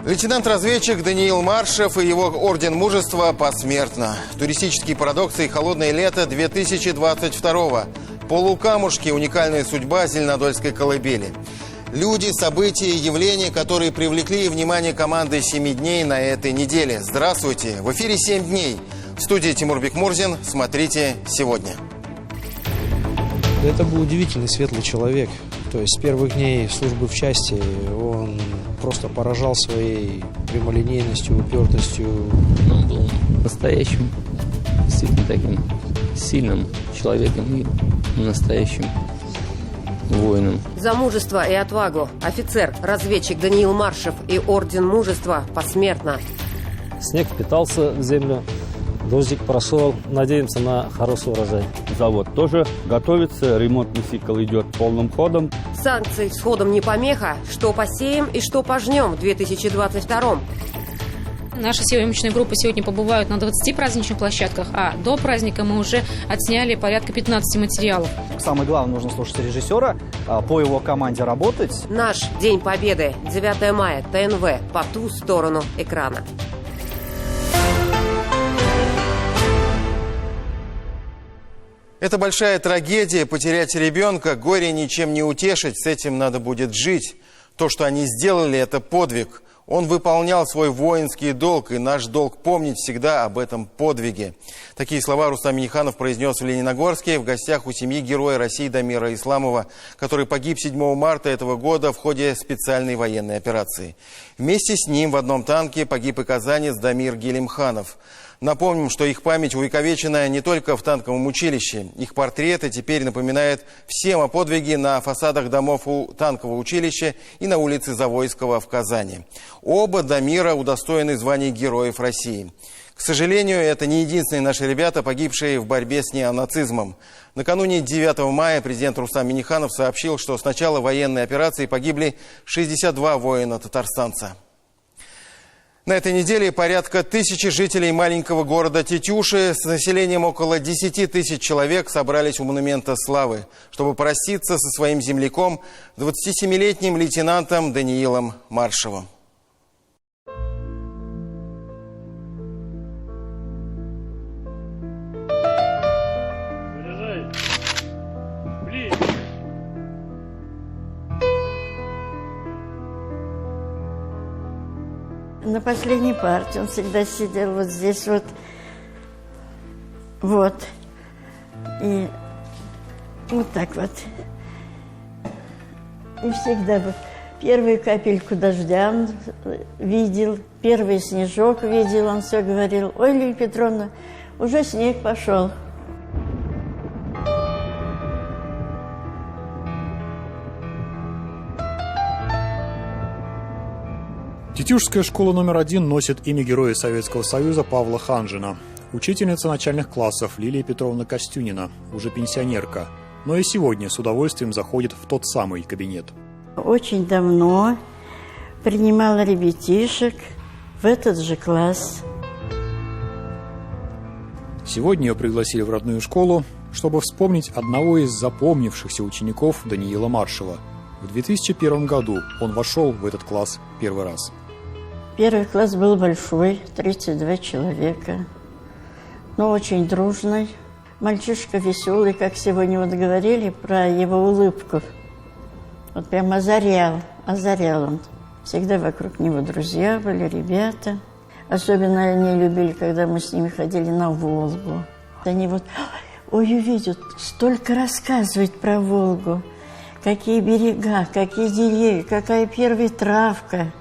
Лейтенант-разведчик Даниил Маршев и его орден мужества посмертно. Туристические парадоксы и холодное лето 2022-го. Полукамушки – уникальная судьба Зеленодольской колыбели. Люди, события и явления, которые привлекли внимание команды «7 дней» на этой неделе. Здравствуйте! В эфире «7 дней». В студии Тимур Бекмурзин. Смотрите сегодня. Это был удивительный светлый человек. То есть с первых дней службы в части он просто поражал своей прямолинейностью, упертостью. Он был настоящим, действительно таким сильным человеком и настоящим воином. За мужество и отвагу офицер-разведчик Даниил Маршев и орден мужества посмертно. Снег впитался в землю, дождик прошел. Надеемся на хороший урожай. Завод тоже готовится, ремонтный цикл идет полным ходом. Санкции с ходом не помеха. Что посеем и что пожнем в 2022-м. Наши съемочные группы сегодня побывают на 20 праздничных площадках, а до праздника мы уже отсняли порядка 15 материалов. Самое главное, нужно слушать режиссера, по его команде работать. Наш День Победы, 9 мая, ТНВ, по ту сторону экрана. Это большая трагедия, потерять ребенка, горе ничем не утешить, с этим надо будет жить. То, что они сделали, это подвиг. Он выполнял свой воинский долг, и наш долг помнить всегда об этом подвиге. Такие слова Рустам Минниханов произнес в Лениногорске в гостях у семьи Героя России Дамира Исламова, который погиб 7 марта этого года в ходе специальной военной операции. Вместе с ним в одном танке погиб и казанец Дамир Гелимханов. Напомним, что их память увековечена не только в танковом училище. Их портреты теперь напоминают всем о подвиге на фасадах домов у танкового училища и на улице Завойского в Казани. Оба Дамира удостоены звания Героев России. К сожалению, это не единственные наши ребята, погибшие в борьбе с неонацизмом. Накануне 9 мая президент Рустам Минниханов сообщил, что с начала военной операции погибли 62 воина-татарстанца. На этой неделе порядка 1000 жителей маленького города Тетюши с населением около 10 тысяч человек собрались у монумента славы, чтобы проститься со своим земляком, 27-летним лейтенантом Даниилом Маршевым. На последней партии он всегда сидел вот здесь вот. Вот. И вот так вот. И всегда вот первую капельку дождя он видел, первый снежок видел, он все говорил: ой, Лилия Петровна, уже снег пошел. Тетюшская школа номер 1 носит имя Героя Советского Союза Павла Ханжина. Учительница начальных классов Лилия Петровна Костюнина, уже пенсионерка, но и сегодня с удовольствием заходит в тот самый кабинет. Очень давно принимала ребятишек в этот же класс. Сегодня ее пригласили в родную школу, чтобы вспомнить одного из запомнившихся учеников Даниила Маршева. В 2001 году он вошел в этот класс первый раз. Первый класс был большой, 32 человека, но очень дружный. Мальчишка веселый, как сегодня вот говорили про его улыбку. Вот прям озарял он. Всегда вокруг него друзья были, ребята. Особенно они любили, когда мы с ними ходили на Волгу. Они вот, ой, увидят, столько рассказывают про Волгу. Какие берега, какие деревья, какая первая травка.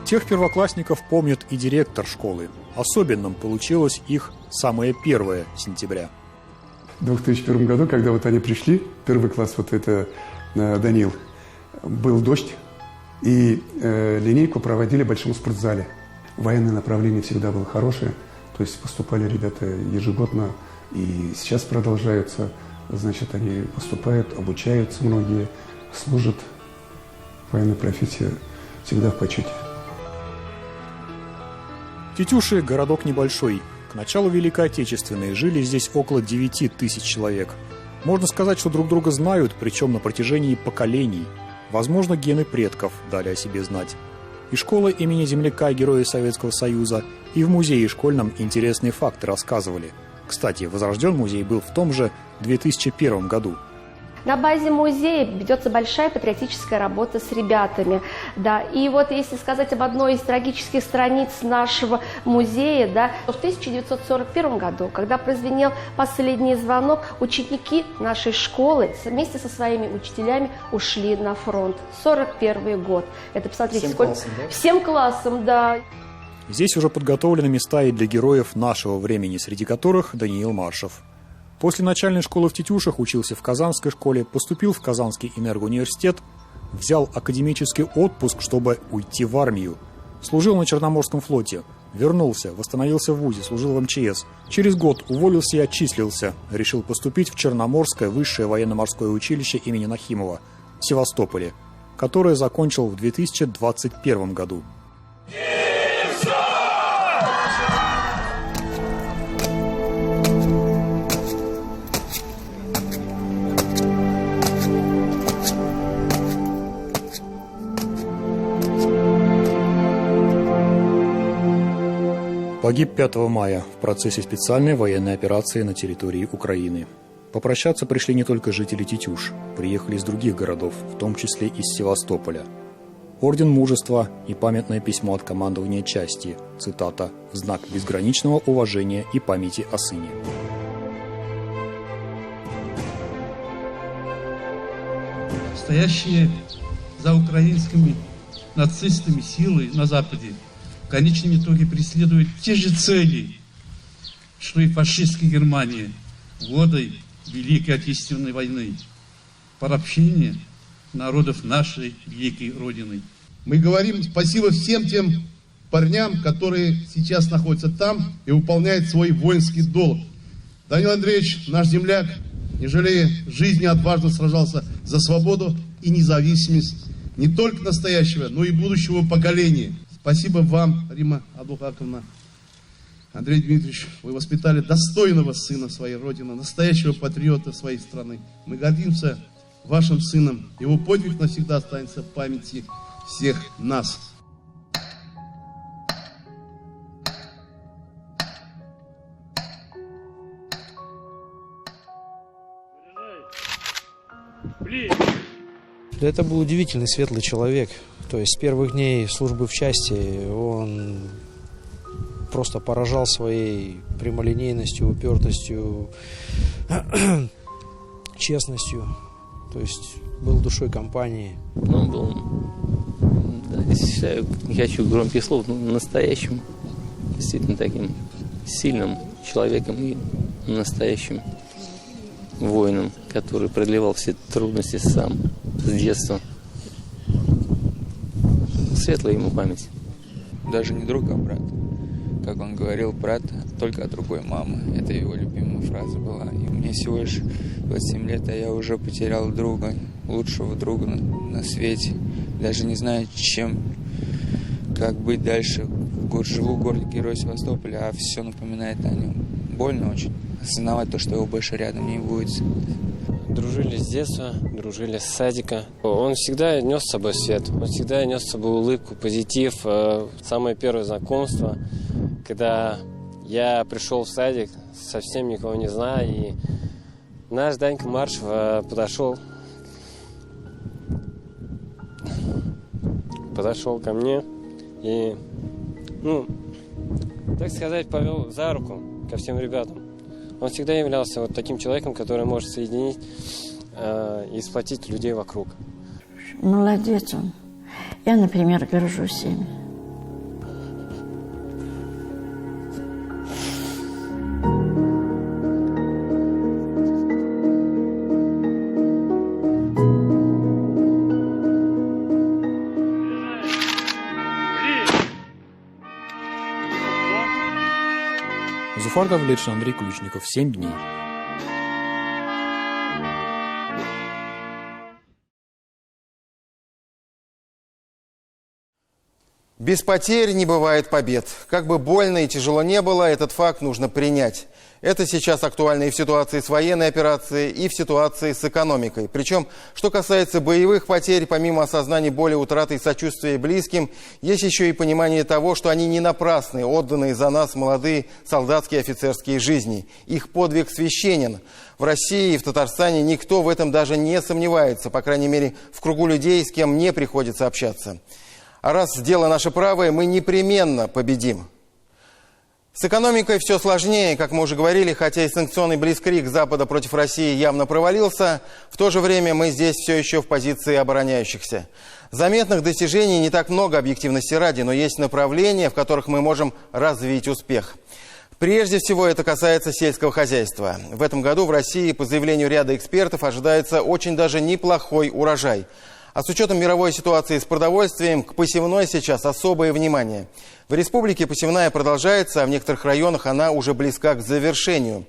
Тех первоклассников помнит и директор школы. Особенным получилось их самое 1 сентября. В 2001 году, когда вот они пришли, первый класс, вот это Даниил, был дождь, и линейку проводили в большом спортзале. Военное направление всегда было хорошее, то есть поступали ребята ежегодно, и сейчас продолжаются. Значит, они поступают, обучаются многие, служат. Военная профессия всегда в почете. Тетюши – городок небольшой. К началу Великой Отечественной жили здесь около 9 тысяч человек. Можно сказать, что друг друга знают, причем на протяжении поколений. Возможно, гены предков дали о себе знать. И школа имени земляка Героя Советского Союза, и в музее школьном интересные факты рассказывали. Кстати, возрожден музей был в том же 2001 году. На базе музея ведется большая патриотическая работа с ребятами. Да. И вот если сказать об одной из трагических страниц нашего музея, да, в 1941 году, когда прозвенел последний звонок, ученики нашей школы вместе со своими учителями ушли на фронт. 1941 год. Это, посмотрите, сколько... Классом, да? Всем классом, да. Здесь уже подготовлены места и для героев нашего времени, среди которых Даниил Маршев. После начальной школы в Тетюшах учился в Казанской школе, поступил в Казанский энергоуниверситет, взял академический отпуск, чтобы уйти в армию. Служил на Черноморском флоте, вернулся, восстановился в вузе, служил в МЧС. Через год уволился и отчислился. Решил поступить в Черноморское высшее военно-морское училище имени Нахимова в Севастополе, которое закончил в 2021 году. Погиб 5 мая в процессе специальной военной операции на территории Украины. Попрощаться пришли не только жители Тетюш, приехали из других городов, в том числе из Севастополя. Орден Мужества и памятное письмо от командования части, цитата, «в знак безграничного уважения и памяти о сыне». Стоящие за украинскими нацистами силы на Западе в конечном итоге преследуют те же цели, что и фашистская Германия в годы Великой Отечественной войны. Порабощение народов нашей великой Родины. Мы говорим спасибо всем тем парням, которые сейчас находятся там и выполняют свой воинский долг. Даниил Андреевич, наш земляк, не жалея жизни, отважно сражался за свободу и независимость не только настоящего, но и будущего поколения. Спасибо вам, Рима Абдулхаковна, Андрей Дмитриевич, вы воспитали достойного сына своей Родины, настоящего патриота своей страны. Мы гордимся вашим сыном. Его подвиг навсегда останется в памяти всех нас. Это был удивительный светлый человек. То есть с первых дней службы в части он просто поражал своей прямолинейностью, упертостью, честностью. То есть был душой компании. Он был, да, считаю, не хочу громких слов, но настоящим, действительно таким сильным человеком и настоящим воином, который преодолевал все трудности сам с детства. Светлая ему память. Даже не друг, а брат. Как он говорил, брат только от другой мамы. Это его любимая фраза была. И мне всего лишь 27 лет, а я уже потерял друга, лучшего друга на свете. Даже не знаю, как быть дальше. Живу в городе Герой Севастополя, а все напоминает о нем. Больно очень осознавать то, что его больше рядом не будет. Дружили с детства, дружили с садика. Он всегда нес с собой свет, он всегда нес с собой улыбку, позитив. Самое первое знакомство, когда я пришел в садик, совсем никого не знаю, и наш Данька Маршев подошел ко мне и, так сказать, повел за руку ко всем ребятам. Он всегда являлся вот таким человеком, который может соединить и сплотить людей вокруг. Молодец он. Я, например, горжусь им. Зуфар Давлетшин, Андрей Ключников. 7 дней. Без потерь не бывает побед. Как бы больно и тяжело не было, этот факт нужно принять. Это сейчас актуально и в ситуации с военной операцией, и в ситуации с экономикой. Причем, что касается боевых потерь, помимо осознания боли, утраты и сочувствия близким, есть еще и понимание того, что они не напрасны, отданные за нас молодые солдатские и офицерские жизни. Их подвиг священен. В России и в Татарстане никто в этом даже не сомневается, по крайней мере, в кругу людей, с кем мне приходится общаться. А раз дело наше правое, мы непременно победим. С экономикой все сложнее, как мы уже говорили, хотя и санкционный блицкриг Запада против России явно провалился, в то же время мы здесь все еще в позиции обороняющихся. Заметных достижений не так много, объективности ради, но есть направления, в которых мы можем развить успех. Прежде всего это касается сельского хозяйства. В этом году в России, по заявлению ряда экспертов, ожидается очень даже неплохой урожай. А с учетом мировой ситуации с продовольствием, к посевной сейчас особое внимание. В республике посевная продолжается, а в некоторых районах она уже близка к завершению.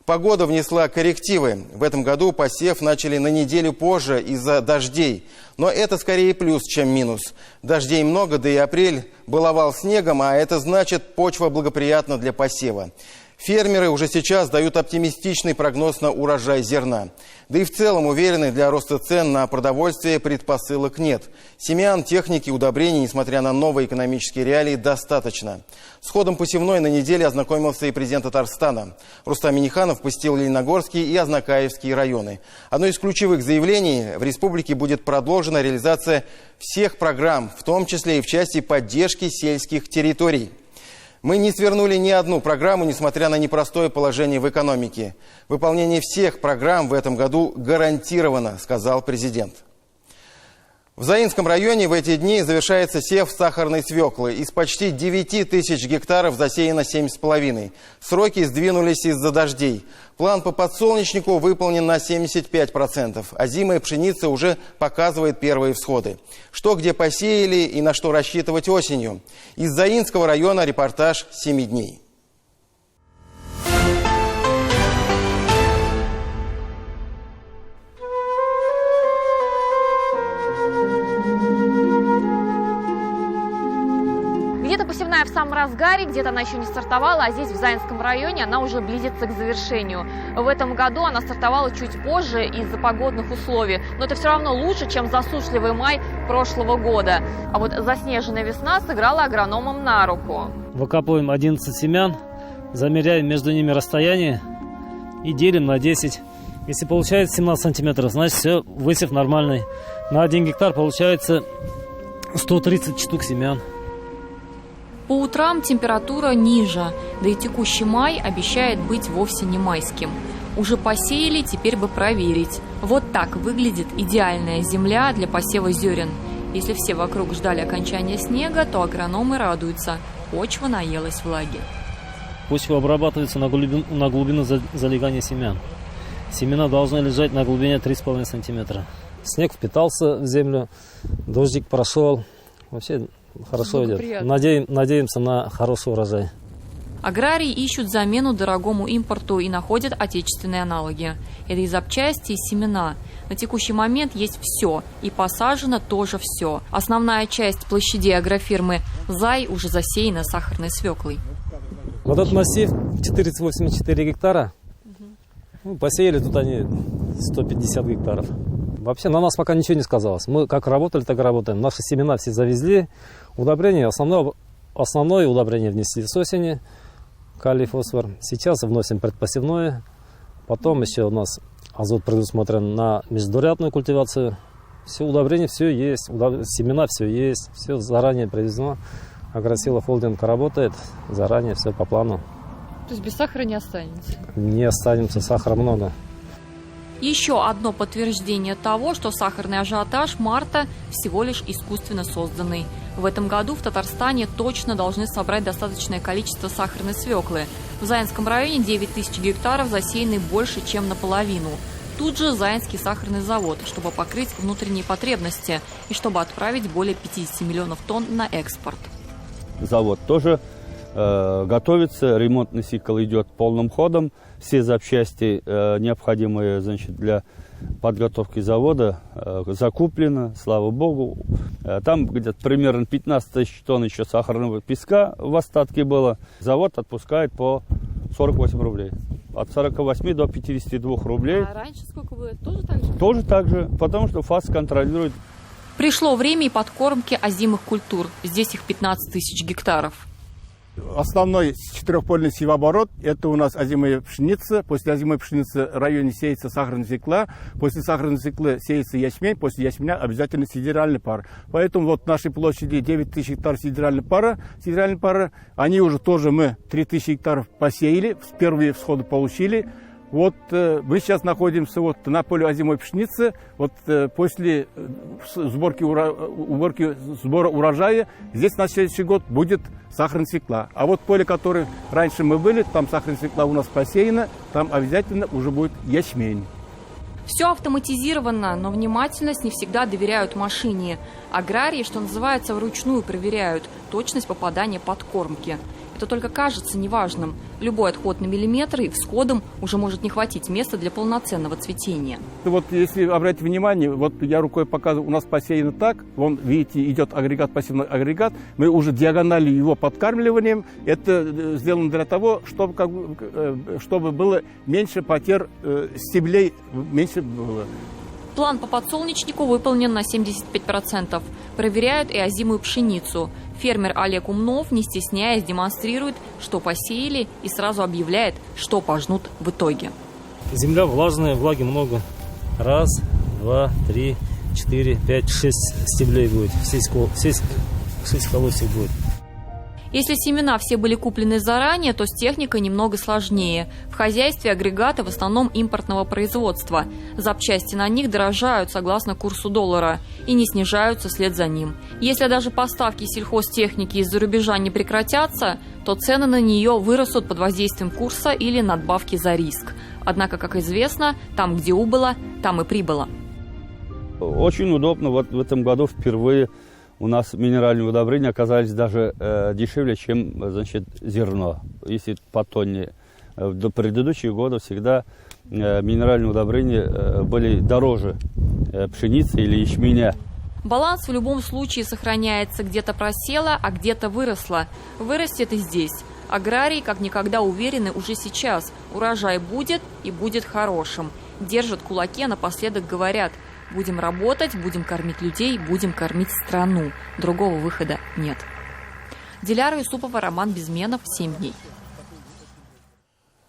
Погода внесла коррективы. В этом году посев начали на неделю позже из-за дождей. Но это скорее плюс, чем минус. Дождей много, да и апрель баловал снегом, а это значит, почва благоприятна для посева. Фермеры уже сейчас дают оптимистичный прогноз на урожай зерна. Да и в целом уверены, для роста цен на продовольствие предпосылок нет. Семян, техники, удобрений, несмотря на новые экономические реалии, достаточно. С ходом посевной на неделе ознакомился и президент Татарстана. Рустам Минниханов посетил Лениногорский и Азнакаевские районы. Одно из ключевых заявлений: в республике будет продолжена реализация всех программ, в том числе и в части поддержки сельских территорий. Мы не свернули ни одну программу, несмотря на непростое положение в экономике. Выполнение всех программ в этом году гарантировано, сказал президент. В Заинском районе в эти дни завершается сев сахарной свеклы. Из почти 9 тысяч гектаров засеяно 7,5. Сроки сдвинулись из-за дождей. План по подсолнечнику выполнен на 75%, а зимая пшеница уже показывает первые всходы. Что где посеяли и на что рассчитывать осенью? Из Заинского района репортаж 7 дней. Где-то посевная в самом разгаре, где-то она еще не стартовала, а здесь, в Заинском районе, она уже близится к завершению. В этом году она стартовала чуть позже из-за погодных условий, но это все равно лучше, чем засушливый май прошлого года. А вот заснеженная весна сыграла агрономам на руку. Выкапываем 11 семян, замеряем между ними расстояние и делим на 10. Если получается 17 сантиметров, значит все, высев нормальный. На 1 гектар получается 130 штук семян. По утрам температура ниже, да и текущий май обещает быть вовсе не майским. Уже посеяли, теперь бы проверить. Вот так выглядит идеальная земля для посева зерен. Если все вокруг ждали окончания снега, то агрономы радуются. Почва наелась влаги. Почва обрабатывается на глубину залегания семян. Семена должны лежать на глубине 3,5 сантиметра. Снег впитался в землю, дождик прошел. Вообще хорошо идет. Надеемся на хороший урожай. Аграрии ищут замену дорогому импорту и находят отечественные аналоги. Это и запчасти, и семена. На текущий момент есть все, и посажено тоже все. Основная часть площадей агрофирмы «Зай» уже засеяна сахарной свеклой. Вот этот массив 484 гектара. Посеяли тут они 150 гектаров. Вообще на нас пока ничего не сказалось. Мы как работали, так и работаем. Наши семена все завезли. Удобрения, основное удобрение внесли с осени. Калий, фосфор. Сейчас вносим предпосевное. Потом еще у нас азот предусмотрен на междурядную культивацию. Все удобрения, все есть. Семена, все есть. Все заранее привезено. Агросила холдинг работает. Заранее все по плану. То есть без сахара не останется? Не останемся, сахара много. Еще одно подтверждение того, что сахарный ажиотаж марта всего лишь искусственно созданный. В этом году в Татарстане точно должны собрать достаточное количество сахарной свеклы. В Заинском районе 9 тысяч гектаров засеяны больше, чем наполовину. Тут же Заинский сахарный завод, чтобы покрыть внутренние потребности и чтобы отправить более 50 миллионов тонн на экспорт. Завод тоже готовится, ремонтный цикл идет полным ходом. Все запчасти, необходимые, значит, для подготовки завода, закуплено, слава богу. Там где-то примерно 15 тысяч тонн еще сахарного песка в остатке было. Завод отпускает по 48 рублей. От 48 до 52 рублей. А раньше сколько было? Тоже так же? Тоже так же, потому что ФАС контролирует. Пришло время и подкормки озимых культур. Здесь их 15 тысяч гектаров. Основной четырехпольный севооборот – это у нас озимая пшеница. После озимой пшеницы в районе сеется сахарная свекла. После сахарной свеклы сеется ячмень. После ячменя обязательно сидеральный пар. Поэтому вот в нашей площади 9 тысяч гектаров сидеральной пара. Они уже тоже мы 3 тысячи гектаров посеяли. Первые всходы получили. Вот мы сейчас находимся вот на поле озимой пшеницы. Вот после сбора урожая здесь на следующий год будет сахарная свекла. А вот поле, которое раньше мы были, там сахарная свекла у нас посеяна, там обязательно уже будет ячмень. Все автоматизировано, но внимательность не всегда доверяют машине. Аграрии, что называется, вручную проверяют точность попадания подкормки. Это только кажется неважным. Любой отход на миллиметр и всходом уже может не хватить места для полноценного цветения. Вот если обратить внимание, вот я рукой показываю, у нас посеяно так. Вон, видите, идет агрегат, пассивный агрегат. Мы уже диагональю его подкармливаем. Это сделано для того, чтобы было меньше потерь стеблей, меньше было. План по подсолнечнику выполнен на 75%. Проверяют и озимую пшеницу. Фермер Олег Умнов, не стесняясь, демонстрирует, что посеяли, и сразу объявляет, что пожнут в итоге. Земля влажная, влаги много. 1, 2, 3, 4, 5, 6 стеблей будет. 6 колосьев будет. Если семена все были куплены заранее, то с техникой немного сложнее. В хозяйстве агрегаты в основном импортного производства. Запчасти на них дорожают согласно курсу доллара и не снижаются вслед за ним. Если даже поставки сельхозтехники из-за рубежа не прекратятся, то цены на нее вырастут под воздействием курса или надбавки за риск. Однако, как известно, там, где убыло, там и прибыло. Очень удобно. Вот в этом году впервые у нас минеральные удобрения оказались даже дешевле, чем, значит, зерно. Если по тонне. До предыдущих годов всегда минеральные удобрения были дороже пшеницы или ячменя. Баланс в любом случае сохраняется. Где-то просело, а где-то выросло. Вырастет и здесь. Аграрии как никогда уверены уже сейчас. Урожай будет и будет хорошим. Держат кулаки, а напоследок говорят: будем работать, будем кормить людей, будем кормить страну. Другого выхода нет. Диляра Юсупова, Роман Безменов, 7 дней.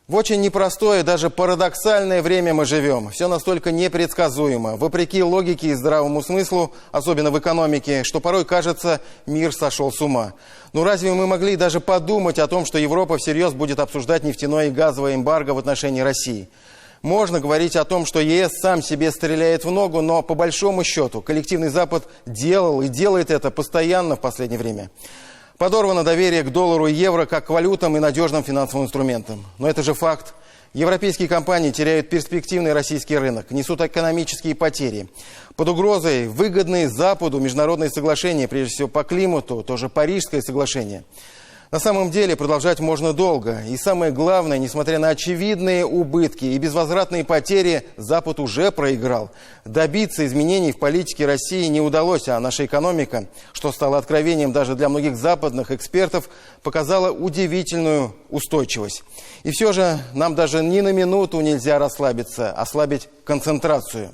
В очень непростое, даже парадоксальное время мы живем. Все настолько непредсказуемо. Вопреки логике и здравому смыслу, особенно в экономике, что порой кажется, мир сошел с ума. Но разве мы могли даже подумать о том, что Европа всерьез будет обсуждать нефтяное и газовое эмбарго в отношении России? Можно говорить о том, что ЕС сам себе стреляет в ногу, но по большому счету коллективный Запад делал и делает это постоянно в последнее время. Подорвано доверие к доллару и евро как к валютам и надежным финансовым инструментам. Но это же факт. Европейские компании теряют перспективный российский рынок, несут экономические потери. Под угрозой выгодные Западу международные соглашения, прежде всего по климату, тоже Парижское соглашение. На самом деле продолжать можно долго. И самое главное, несмотря на очевидные убытки и безвозвратные потери, Запад уже проиграл. Добиться изменений в политике России не удалось, а наша экономика, что стало откровением даже для многих западных экспертов, показала удивительную устойчивость. И все же нам даже ни на минуту нельзя расслабиться, ослабить концентрацию.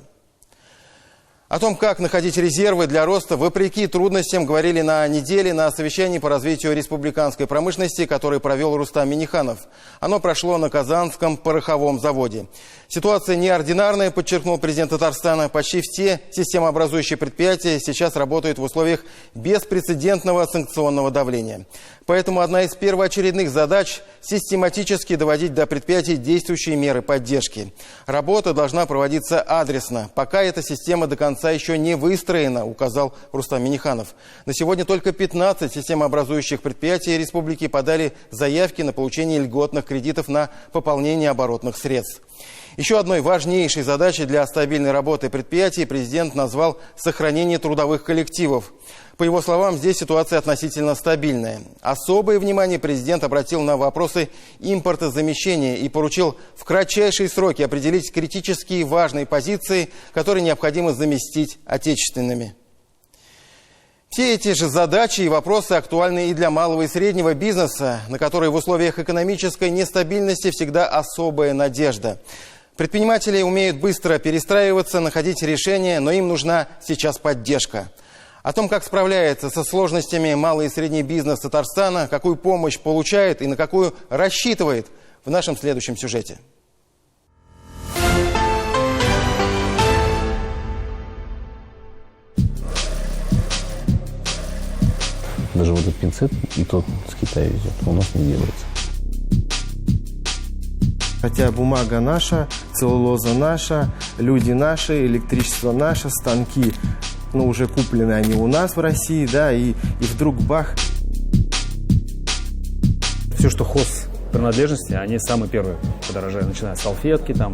О том, как находить резервы для роста, вопреки трудностям, говорили на неделе на совещании по развитию республиканской промышленности, который провел Рустам Минниханов. Оно прошло на Казанском пороховом заводе. Ситуация неординарная, подчеркнул президент Татарстана. Почти все системообразующие предприятия сейчас работают в условиях беспрецедентного санкционного давления. Поэтому одна из первоочередных задач – систематически доводить до предприятий действующие меры поддержки. Работа должна проводиться адресно. Пока эта система до конца еще не выстроена, указал Рустам Минниханов. На сегодня только 15 системообразующих предприятий республики подали заявки на получение льготных кредитов на пополнение оборотных средств. Еще одной важнейшей задачей для стабильной работы предприятий президент назвал сохранение трудовых коллективов. По его словам, здесь ситуация относительно стабильная. Особое внимание президент обратил на вопросы импортозамещения и поручил в кратчайшие сроки определить критически важные позиции, которые необходимо заместить отечественными. Все эти же задачи и вопросы актуальны и для малого и среднего бизнеса, на которые в условиях экономической нестабильности всегда особая надежда. Предприниматели умеют быстро перестраиваться, находить решения, но им нужна сейчас поддержка. О том, как справляется со сложностями малый и средний бизнес Татарстана, какую помощь получает и на какую рассчитывает, в нашем следующем сюжете. Даже вот этот пинцет, и тот с Китая везет, у нас не делается. Хотя бумага наша, целлулоза наша, люди наши, электричество наше, станки, уже куплены они у нас в России, да, и вдруг бах. Все, что хозпринадлежности, они самые первые подорожают, начиная с салфетки там.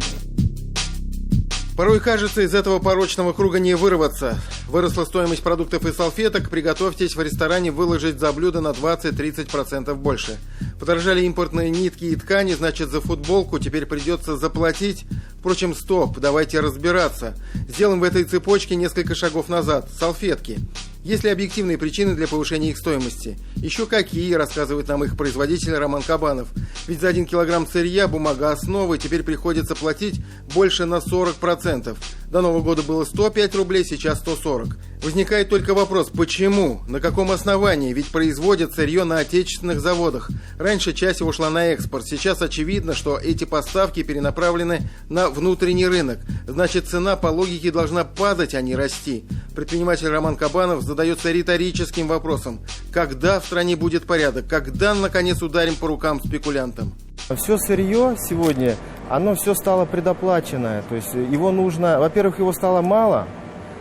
Порой кажется, из этого порочного круга не вырваться. Выросла стоимость продуктов и салфеток, приготовьтесь в ресторане выложить за блюдо на 20-30% больше. Подорожали импортные нитки и ткани, значит, за футболку теперь придется заплатить. Впрочем, стоп, давайте разбираться. Сделаем в этой цепочке несколько шагов назад. Салфетки. Есть ли объективные причины для повышения их стоимости? Еще какие, рассказывает нам их производитель Роман Кабанов. Ведь за 1 килограмм сырья, бумага основы, теперь приходится платить больше на 40%. До Нового года было 105 рублей, сейчас 140. Возникает только вопрос, почему? На каком основании? Ведь производят сырье на отечественных заводах. Раньше часть его шла на экспорт. Сейчас очевидно, что эти поставки перенаправлены на внутренний рынок. Значит, цена по логике должна падать, а не расти. Предприниматель Роман Кабанов задается риторическим вопросом. Когда в стране будет порядок? Когда, наконец, ударим по рукам спекулянтам? Все сырье сегодня, оно все стало предоплаченное. То есть его нужно, во-первых, его стало мало,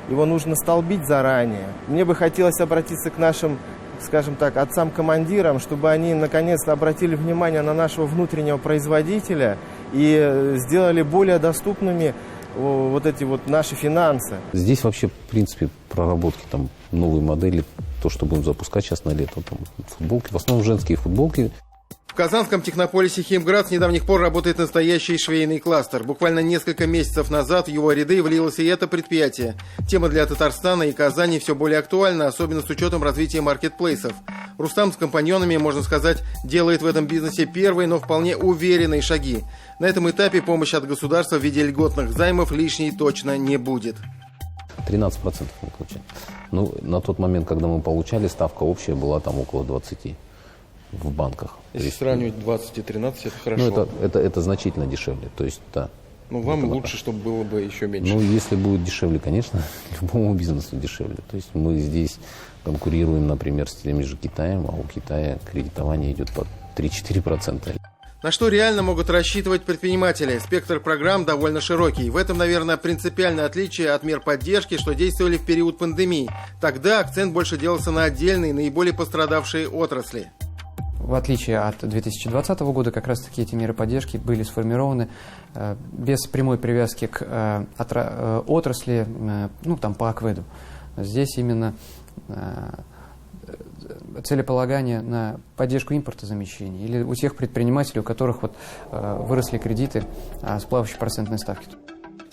его нужно столбить заранее. Мне бы хотелось обратиться к нашим, скажем так, отцам-командирам, чтобы они наконец-то обратили внимание на нашего внутреннего производителя и сделали более доступными вот эти вот наши финансы. Здесь вообще, в принципе, проработки там новые модели, то, что будем запускать сейчас на лето, там, футболки, в основном женские футболки. В казанском технополисе «Химград» с недавних пор работает настоящий швейный кластер. Буквально несколько месяцев назад в его ряды влилось и это предприятие. Тема для Татарстана и Казани все более актуальна, особенно с учетом развития маркетплейсов. Рустам с компаньонами, можно сказать, делает в этом бизнесе первые, но вполне уверенные шаги. На этом этапе помощь от государства в виде льготных займов лишней точно не будет. 13% мы получаем. На тот момент, когда мы получали, ставка общая была там около 20%. В банках. Если сравнивать 20 и 13, это хорошо. Это значительно дешевле. То есть, да. Вам лучше, чтобы было бы еще меньше. Если будет дешевле, конечно, любому бизнесу дешевле. То есть мы здесь конкурируем, например, с тем же Китаем, а у Китая кредитование идет по 3-4%. На что реально могут рассчитывать предприниматели? Спектр программ довольно широкий. В этом, наверное, принципиальное отличие от мер поддержки, что действовали в период пандемии. Тогда акцент больше делался на отдельные, наиболее пострадавшие отрасли. В отличие от 2020 года, как раз-таки эти меры поддержки были сформированы без прямой привязки к отрасли, по АКВЭДу. Здесь именно целеполагание на поддержку импортозамещения или у тех предпринимателей, у которых выросли кредиты с плавающей процентной ставки.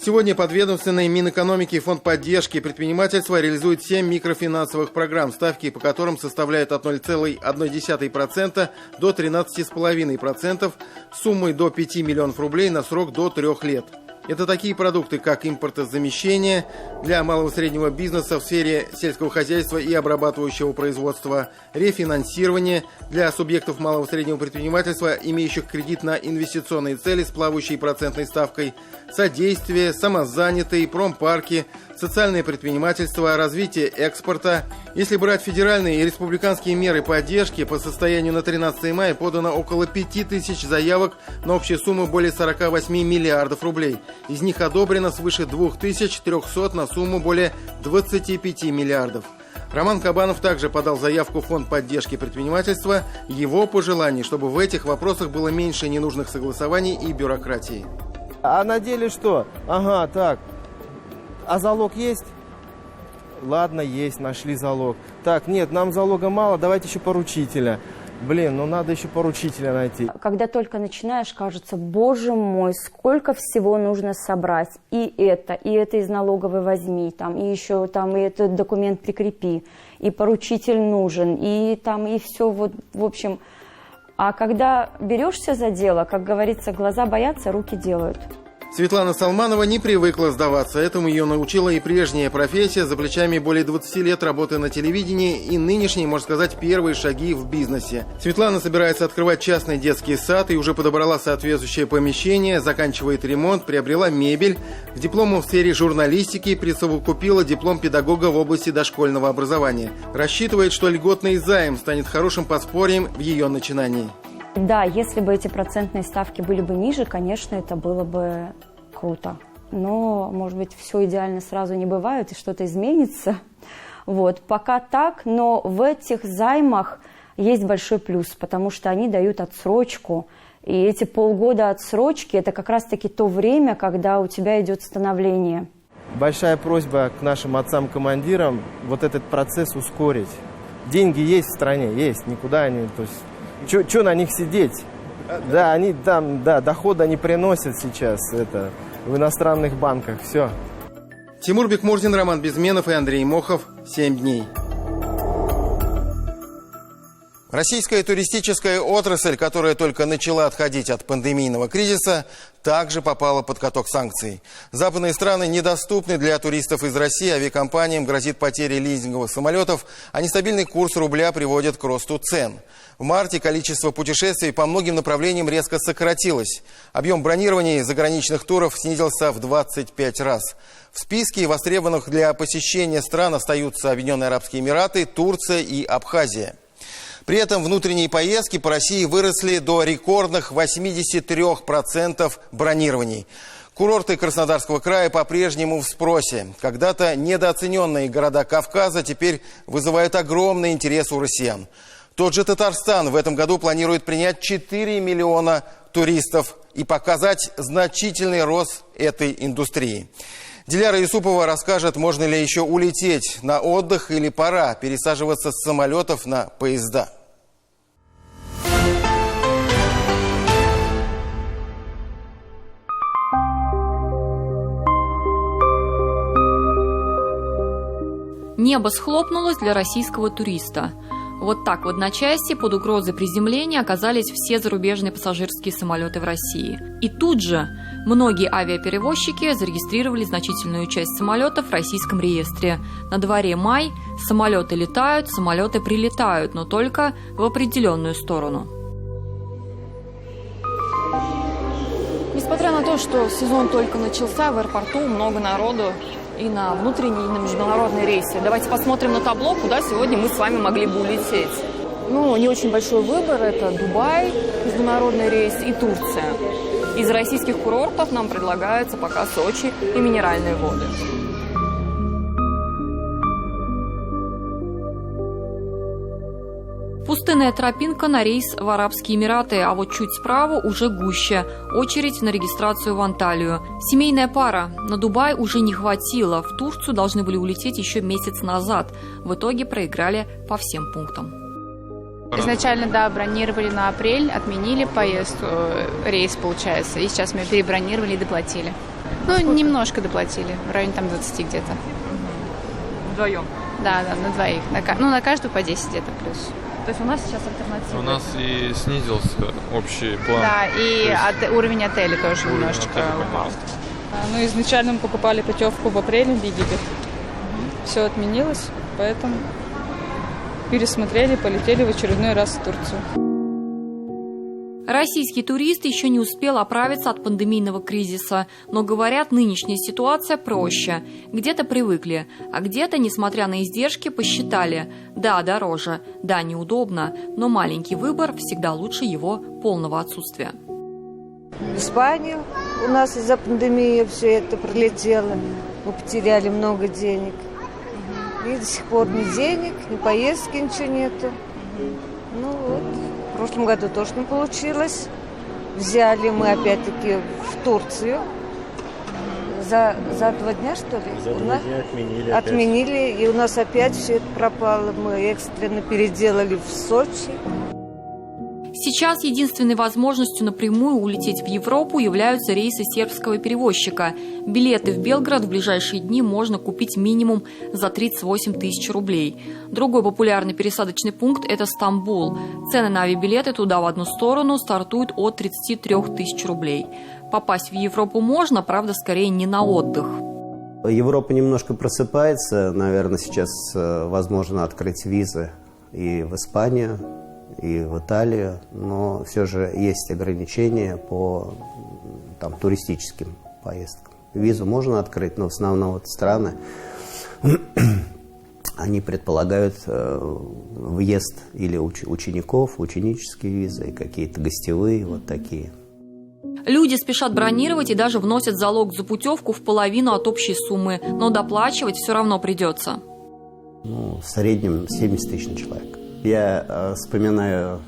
Сегодня подведомственный Минэкономики и Фонд поддержки предпринимательства реализует 7 микрофинансовых программ, ставки по которым составляют от 0,1% до 13,5%, суммой до 5 миллионов рублей на срок до 3 лет. Это такие продукты, как импортозамещение для малого и среднего бизнеса в сфере сельского хозяйства и обрабатывающего производства, рефинансирование для субъектов малого и среднего предпринимательства, имеющих кредит на инвестиционные цели с плавающей процентной ставкой, содействие, самозанятые, промпарки, социальное предпринимательство, развитие экспорта. Если брать федеральные и республиканские меры поддержки, по состоянию на 13 мая подано около 5000 заявок на общую сумму более 48 миллиардов рублей. Из них одобрено свыше 2300 на сумму более 25 миллиардов. Роман Кабанов также подал заявку в Фонд поддержки предпринимательства. Его пожелание, чтобы в этих вопросах было меньше ненужных согласований и бюрократии. А на деле что? Ага, так. А залог есть? Ладно, есть, нашли залог. Так, нет, нам залога мало, давайте еще поручителя. Блин, ну надо еще поручителя найти. Когда только начинаешь, кажется, боже мой, сколько всего нужно собрать. И это из налоговой возьми, там, и еще там, и этот документ прикрепи, и поручитель нужен, и там, и все, вот, в общем. А когда берешься за дело, как говорится, глаза боятся, руки делают. Светлана Салманова не привыкла сдаваться. Этому ее научила и прежняя профессия. За плечами более 20 лет работы на телевидении и нынешние, можно сказать, первые шаги в бизнесе. Светлана собирается открывать частный детский сад и уже подобрала соответствующее помещение, заканчивает ремонт, приобрела мебель. К диплому в сфере журналистики присовокупила диплом педагога в области дошкольного образования. Рассчитывает, что льготный займ станет хорошим подспорьем в ее начинании. Да, если бы эти процентные ставки были бы ниже, конечно, это было бы круто. Но, может быть, все идеально сразу не бывает, и что-то изменится. Вот, пока так, но в этих займах есть большой плюс, потому что они дают отсрочку. И эти полгода отсрочки – это как раз-таки то время, когда у тебя идет становление. Большая просьба к нашим отцам-командирам вот этот процесс ускорить. Деньги есть в стране, есть, никуда они... То есть, Че на них сидеть? Да, они там, да, доходы они приносят сейчас в иностранных банках, все. Тимур Бекмурзин, Роман Безменов и Андрей Мохов. 7 дней. Российская туристическая отрасль, которая только начала отходить от пандемийного кризиса, также попала под каток санкций. Западные страны недоступны для туристов из России, авиакомпаниям грозит потеря лизинговых самолетов, а нестабильный курс рубля приводит к росту цен. В марте количество путешествий по многим направлениям резко сократилось. Объем бронирования заграничных туров снизился в 25 раз. В списке востребованных для посещения стран остаются Объединенные Арабские Эмираты, Турция и Абхазия. При этом внутренние поездки по России выросли до рекордных 83% бронирований. Курорты Краснодарского края по-прежнему в спросе. Когда-то недооцененные города Кавказа теперь вызывают огромный интерес у россиян. Тот же Татарстан в этом году планирует принять 4 миллиона туристов и показать значительный рост этой индустрии. Диляра Юсупова расскажет, можно ли еще улететь на отдых или пора пересаживаться с самолетов на поезда. Небо схлопнулось для российского туриста. Вот так в одночасье под угрозой приземления оказались все зарубежные пассажирские самолеты в России. И тут же многие авиаперевозчики зарегистрировали значительную часть самолетов в российском реестре. На дворе май, самолеты летают, самолеты прилетают, но только в определенную сторону. Несмотря на то, что сезон только начался, в аэропорту много народу и на внутренние, и на международные рейсы. Давайте посмотрим на табло, куда сегодня мы с вами могли бы улететь. Ну, не очень большой выбор. Это Дубай, международный рейс, и Турция. Из российских курортов нам предлагается пока Сочи и Минеральные воды. Пустынная тропинка на рейс в Арабские Эмираты, а вот чуть справа уже гуще. Очередь на регистрацию в Анталию. Семейная пара. На Дубай уже не хватило. В Турцию должны были улететь еще месяц назад. В итоге проиграли по всем пунктам. Изначально, да, бронировали на апрель, отменили поездку, рейс, получается. И сейчас мы перебронировали и доплатили. Ну, немножко доплатили, в районе там 20 где-то. Вдвоем? Да, на двоих. На каждую по 10 где-то плюс. То есть у нас сейчас альтернатива? У нас и снизился общий план. Да, и уровень отеля тоже немножечко упал. Ну, изначально мы покупали путевку в апреле в Египет. Все отменилось, поэтому пересмотрели, полетели в очередной раз в Турцию. Российский турист еще не успел оправиться от пандемийного кризиса, но, говорят, нынешняя ситуация проще. Где-то привыкли, а где-то, несмотря на издержки, посчитали: да, дороже, да, неудобно, но маленький выбор всегда лучше его полного отсутствия. В Испанию у нас из-за пандемии все это пролетело, мы потеряли много денег. И до сих пор ни денег, ни поездки, ничего нету. Ну вот. В прошлом году тоже не получилось. взяли мы опять-таки в Турцию. За 2 дня, что ли? За 2 дня отменили. Отменили, и у нас опять все это пропало. Мы экстренно переделали в Сочи. Сейчас единственной возможностью напрямую улететь в Европу являются рейсы сербского перевозчика. Билеты в Белград в ближайшие дни можно купить минимум за 38 тысяч рублей. Другой популярный пересадочный пункт – это Стамбул. Цены на авиабилеты туда в одну сторону стартуют от 33 тысяч рублей. Попасть в Европу можно, правда, скорее не на отдых. Европа немножко просыпается. Наверное, сейчас возможно открыть визы и в Испанию, и в Италию, но все же есть ограничения по туристическим поездкам. Визу можно открыть, но в основном вот страны, они предполагают въезд или учеников, ученические визы, и какие-то гостевые, вот такие. Люди спешат бронировать и даже вносят залог за путевку в половину от общей суммы, но доплачивать все равно придется. В среднем 70 тысяч на человека. Я вспоминаю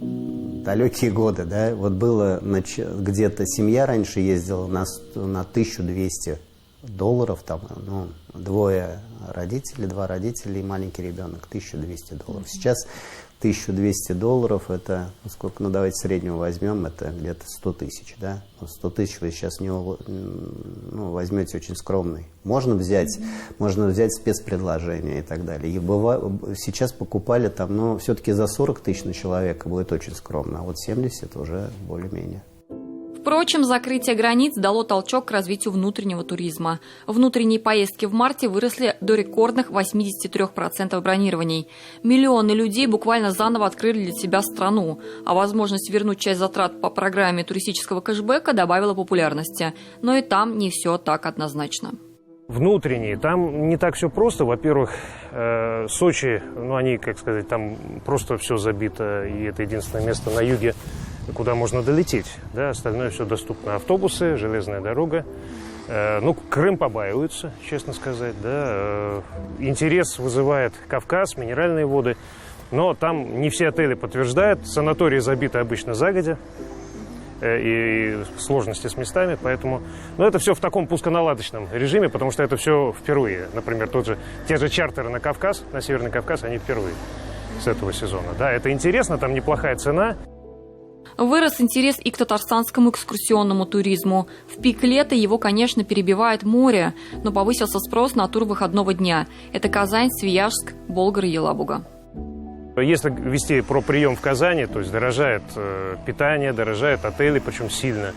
далекие годы, да, вот было где-то семья раньше ездила на $1200, двое родителей, 2 родителя и маленький ребенок, $1200. Сейчас $1200 это, сколько, давайте среднего возьмем, это где-то 100 тысяч, да, 100 тысяч вы сейчас возьмете очень скромный. Можно взять спецпредложение и так далее. И сейчас покупали все-таки за 40 тысяч на человека будет очень скромно, а вот 70 уже более-менее. Впрочем, закрытие границ дало толчок к развитию внутреннего туризма. Внутренние поездки в марте выросли до рекордных 83% бронирований. Миллионы людей буквально заново открыли для себя страну, а возможность вернуть часть затрат по программе туристического кэшбэка добавила популярности. Но и там не все так однозначно. Внутренние, там не так все просто. Во-первых, Сочи, они, там просто все забито, и это единственное место на юге, куда можно долететь. Да, остальное все доступно. Автобусы, железная дорога. Крым побаиваются, честно сказать. Да. Интерес вызывает Кавказ, минеральные воды. Но там не все отели подтверждают. Санатории забиты обычно загодя. И сложности с местами, поэтому... это все в таком пусконаладочном режиме, потому что это все впервые. Например, те же чартеры на Кавказ, на Северный Кавказ, они впервые с этого сезона. Да, это интересно, там неплохая цена. Вырос интерес и к татарстанскому экскурсионному туризму. В пик лета его, конечно, перебивает море, но повысился спрос на тур выходного дня. Это Казань, Свияжск, Болгар и Елабуга. Если вести про прием в Казани, то есть дорожает питание, дорожает отели, причем сильно.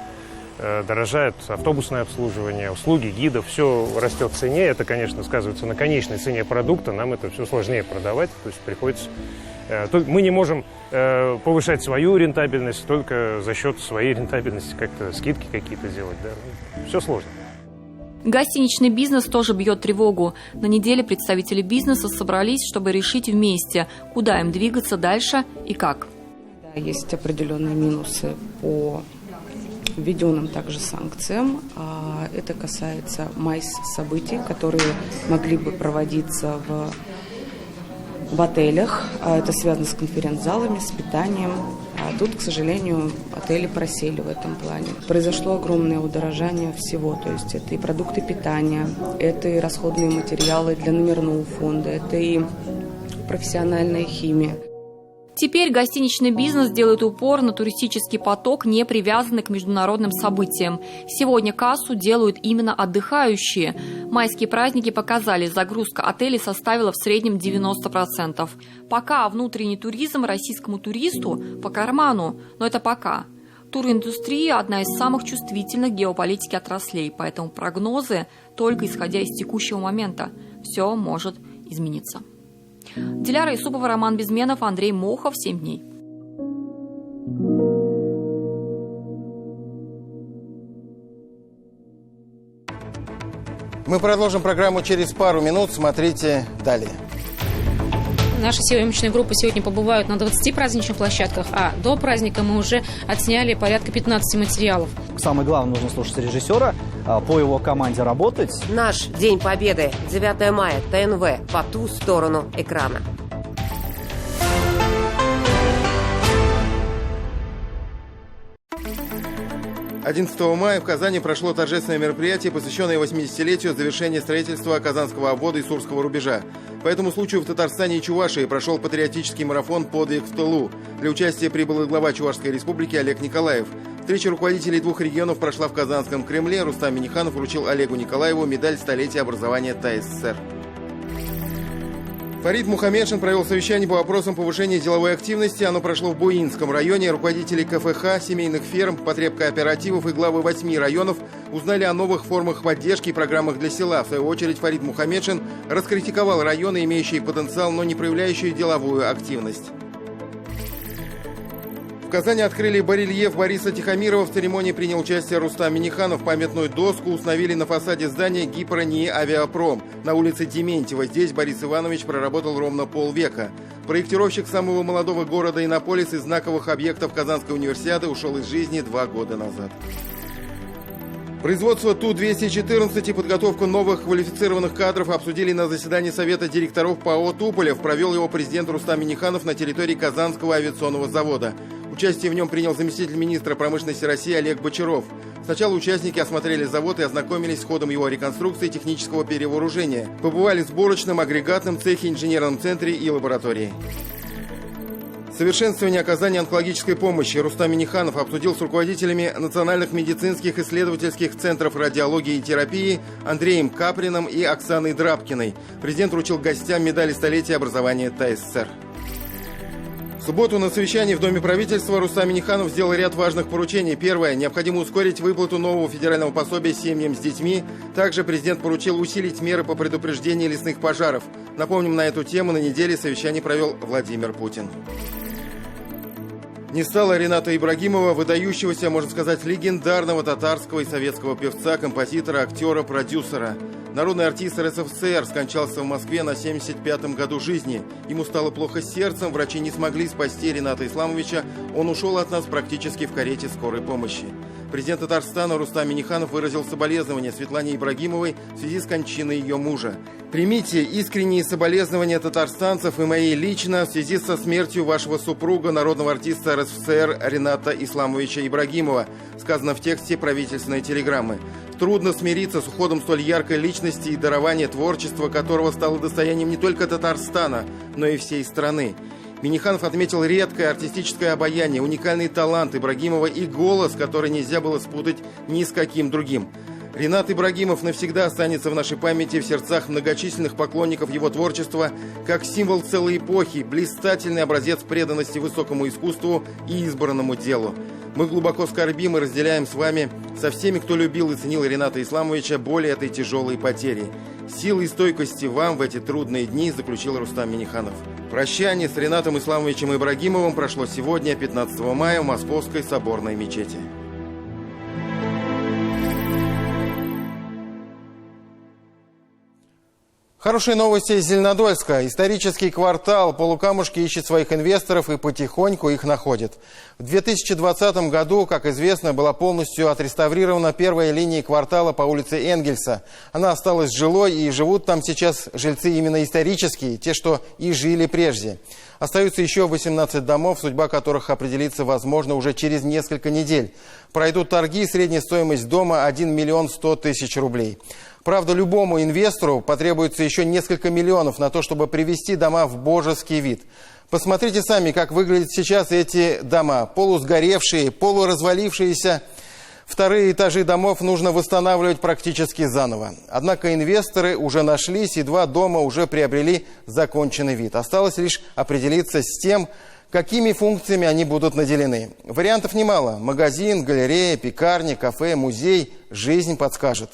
Дорожает автобусное обслуживание, услуги гидов, все растет в цене. Это, конечно, сказывается на конечной цене продукта. Нам это все сложнее продавать, то есть приходится... Мы не можем повышать свою рентабельность только за счет своей рентабельности, как-то скидки какие-то делать. Да? Все сложно. Гостиничный бизнес тоже бьет тревогу. На неделе представители бизнеса собрались, чтобы решить вместе, куда им двигаться дальше и как. Да, есть определенные минусы по введенным также санкциям. Это касается событий, которые могли бы проводиться в отелях. Это связано с конференц-залами, с питанием. А тут, к сожалению, отели просели в этом плане. Произошло огромное удорожание всего. То есть это и продукты питания, это и расходные материалы для номерного фонда, это и профессиональная химия. Теперь гостиничный бизнес делает упор на туристический поток, не привязанный к международным событиям. Сегодня кассу делают именно отдыхающие. Майские праздники показали, загрузка отелей составила в среднем 90%. Пока внутренний туризм российскому туристу по карману, но это пока. Туриндустрия – одна из самых чувствительных геополитики отраслей, поэтому прогнозы только исходя из текущего момента. Все может измениться. Диляра Исупова, Роман Безменов, Андрей Мохов. 7 дней. Мы продолжим программу через пару минут. Смотрите далее. Наши съемочные группы сегодня побывают на 20 праздничных площадках, а до праздника мы уже отсняли порядка 15 материалов. Самое главное, нужно слушать режиссера, по его команде работать. Наш День Победы, 9 мая, ТНВ, по ту сторону экрана. 11 мая в Казани прошло торжественное мероприятие, посвященное 80-летию завершения строительства Казанского обвода и Сурского рубежа. По этому случаю в Татарстане и Чувашии прошел патриотический марафон «Подвиг в тылу». Для участия прибыл и глава Чувашской республики Олег Николаев. Встреча руководителей двух регионов прошла в Казанском Кремле. Рустам Минниханов вручил Олегу Николаеву медаль столетия образования ТАССР. Фарид Мухаммедшин провел совещание по вопросам повышения деловой активности. Оно прошло в Буинском районе. Руководители КФХ, семейных ферм, потребкооперативов и главы 8 районов узнали о новых формах поддержки и программах для села. В свою очередь Фарид Мухаммедшин раскритиковал районы, имеющие потенциал, но не проявляющие деловую активность. В Казани открыли барельеф Бориса Тихомирова. В церемонии принял участие Рустам Минниханов. Памятную доску установили на фасаде здания Гипро-НИИ «Авиапром» на улице Дементьева. Здесь Борис Иванович проработал ровно полвека. Проектировщик самого молодого города Иннополис и знаковых объектов Казанской универсиады ушел из жизни 2 года назад. Производство Ту-214 и подготовку новых квалифицированных кадров обсудили на заседании Совета директоров ПАО «Туполев». Провел его президент Рустам Минниханов на территории Казанского авиационного завода. Участие в нем принял заместитель министра промышленности России Олег Бочаров. Сначала участники осмотрели завод и ознакомились с ходом его реконструкции и технического перевооружения. Побывали в сборочном, агрегатном цехе, инженерном центре и лаборатории. Совершенствование оказания онкологической помощи Рустам Минниханов обсудил с руководителями национальных медицинских исследовательских центров радиологии и терапии Андреем Каприным и Оксаной Драбкиной. Президент вручил гостям медали столетия образования ТАССР. В субботу на совещании в Доме правительства Рустам Минниханов сделал ряд важных поручений. Первое. Необходимо ускорить выплату нового федерального пособия семьям с детьми. Также президент поручил усилить меры по предупреждению лесных пожаров. Напомним, на эту тему на неделе совещание провел Владимир Путин. Не стало Рената Ибрагимова, выдающегося, можно сказать, легендарного татарского и советского певца, композитора, актера, продюсера. Народный артист РСФСР скончался в Москве на 75-м году жизни. Ему стало плохо с сердцем, врачи не смогли спасти Рената Исламовича. Он ушел от нас практически в карете скорой помощи. Президент Татарстана Рустам Минниханов выразил соболезнования Светлане Ибрагимовой в связи с кончиной ее мужа. Примите искренние соболезнования татарстанцев и мои лично в связи со смертью вашего супруга, народного артиста РСФСР Рената Исламовича Ибрагимова, сказано в тексте правительственной телеграммы. Трудно смириться с уходом столь яркой личности и дарования творчества, которого стало достоянием не только Татарстана, но и всей страны. Минниханов отметил редкое артистическое обаяние, уникальный талант Ибрагимова и голос, который нельзя было спутать ни с каким другим. Ренат Ибрагимов навсегда останется в нашей памяти, в сердцах многочисленных поклонников его творчества, как символ целой эпохи, блистательный образец преданности высокому искусству и избранному делу. Мы глубоко скорбим и разделяем с вами, со всеми, кто любил и ценил Рената Исламовича, боль этой тяжелой потери. Силы и стойкости вам в эти трудные дни, заключил Рустам Минниханов. Прощание с Ренатом Исламовичем Ибрагимовым прошло сегодня, 15 мая, в Московской соборной мечети. Хорошие новости из Зеленодольска. Исторический квартал Полукамушки ищет своих инвесторов и потихоньку их находит. В 2020 году, как известно, была полностью отреставрирована первая линия квартала по улице Энгельса. Она осталась жилой, и живут там сейчас жильцы именно исторические, те, что и жили прежде. Остаются еще 18 домов, судьба которых определится, возможно, уже через несколько недель. Пройдут торги, средняя стоимость дома 1 миллион 100 тысяч рублей. Правда, любому инвестору потребуется еще несколько миллионов на то, чтобы привести дома в божеский вид. Посмотрите сами, как выглядят сейчас эти дома. Полусгоревшие, полуразвалившиеся. Вторые этажи домов нужно восстанавливать практически заново. Однако инвесторы уже нашлись, и 2 дома уже приобрели законченный вид. Осталось лишь определиться с тем, какими функциями они будут наделены. Вариантов немало. Магазин, галерея, пекарня, кафе, музей. Жизнь подскажет.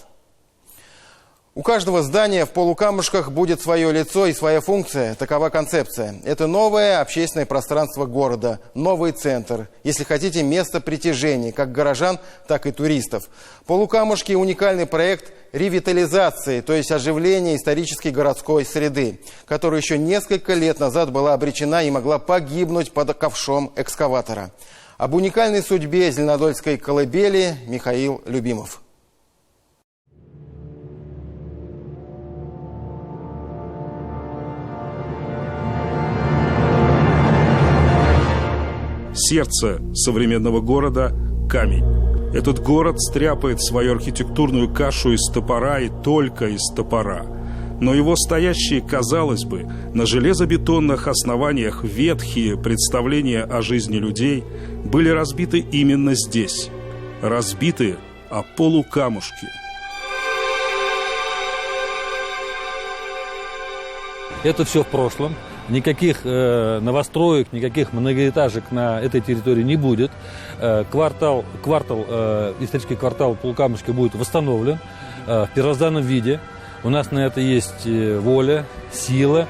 У каждого здания в Полукамушках будет свое лицо и своя функция. Такова концепция. Это новое общественное пространство города, новый центр. Если хотите, место притяжения, как горожан, так и туристов. Полукамушки – уникальный проект ревитализации, то есть оживления исторической городской среды, которая еще несколько лет назад была обречена и могла погибнуть под ковшом экскаватора. Об уникальной судьбе Зеленодольской колыбели Михаил Любимов. Сердце современного города – камень. Этот город стряпает свою архитектурную кашу из топора и только из топора. Но его стоящие, казалось бы, на железобетонных основаниях ветхие представления о жизни людей были разбиты именно здесь. Разбиты о полукамушки. Это все в прошлом. Никаких новостроек, никаких многоэтажек на этой территории не будет. Исторический квартал Полукамушки будет восстановлен в первозданном виде. У нас на это есть воля, сила.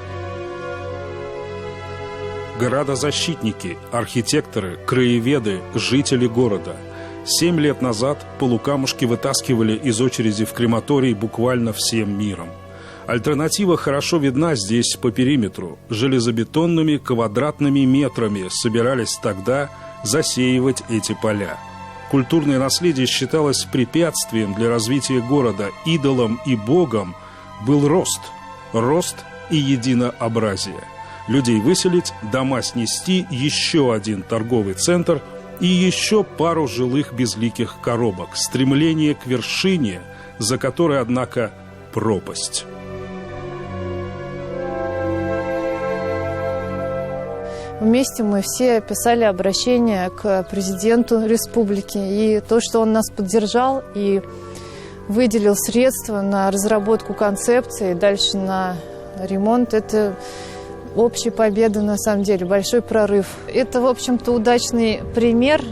Городозащитники, архитекторы, краеведы, жители города. 7 лет назад Полукамушки вытаскивали из очереди в крематорий буквально всем миром. Альтернатива хорошо видна здесь по периметру. Железобетонными квадратными метрами собирались тогда засеивать эти поля. Культурное наследие считалось препятствием для развития города. Идолом и богом был рост. Рост и единообразие. Людей выселить, дома снести, еще один торговый центр и еще пару жилых безликих коробок. Стремление к вершине, за которой, однако, пропасть. Вместе мы все писали обращение к президенту республики. И то, что он нас поддержал и выделил средства на разработку концепции, дальше на ремонт, это общая победа, на самом деле, большой прорыв. Это, в общем-то, удачный пример,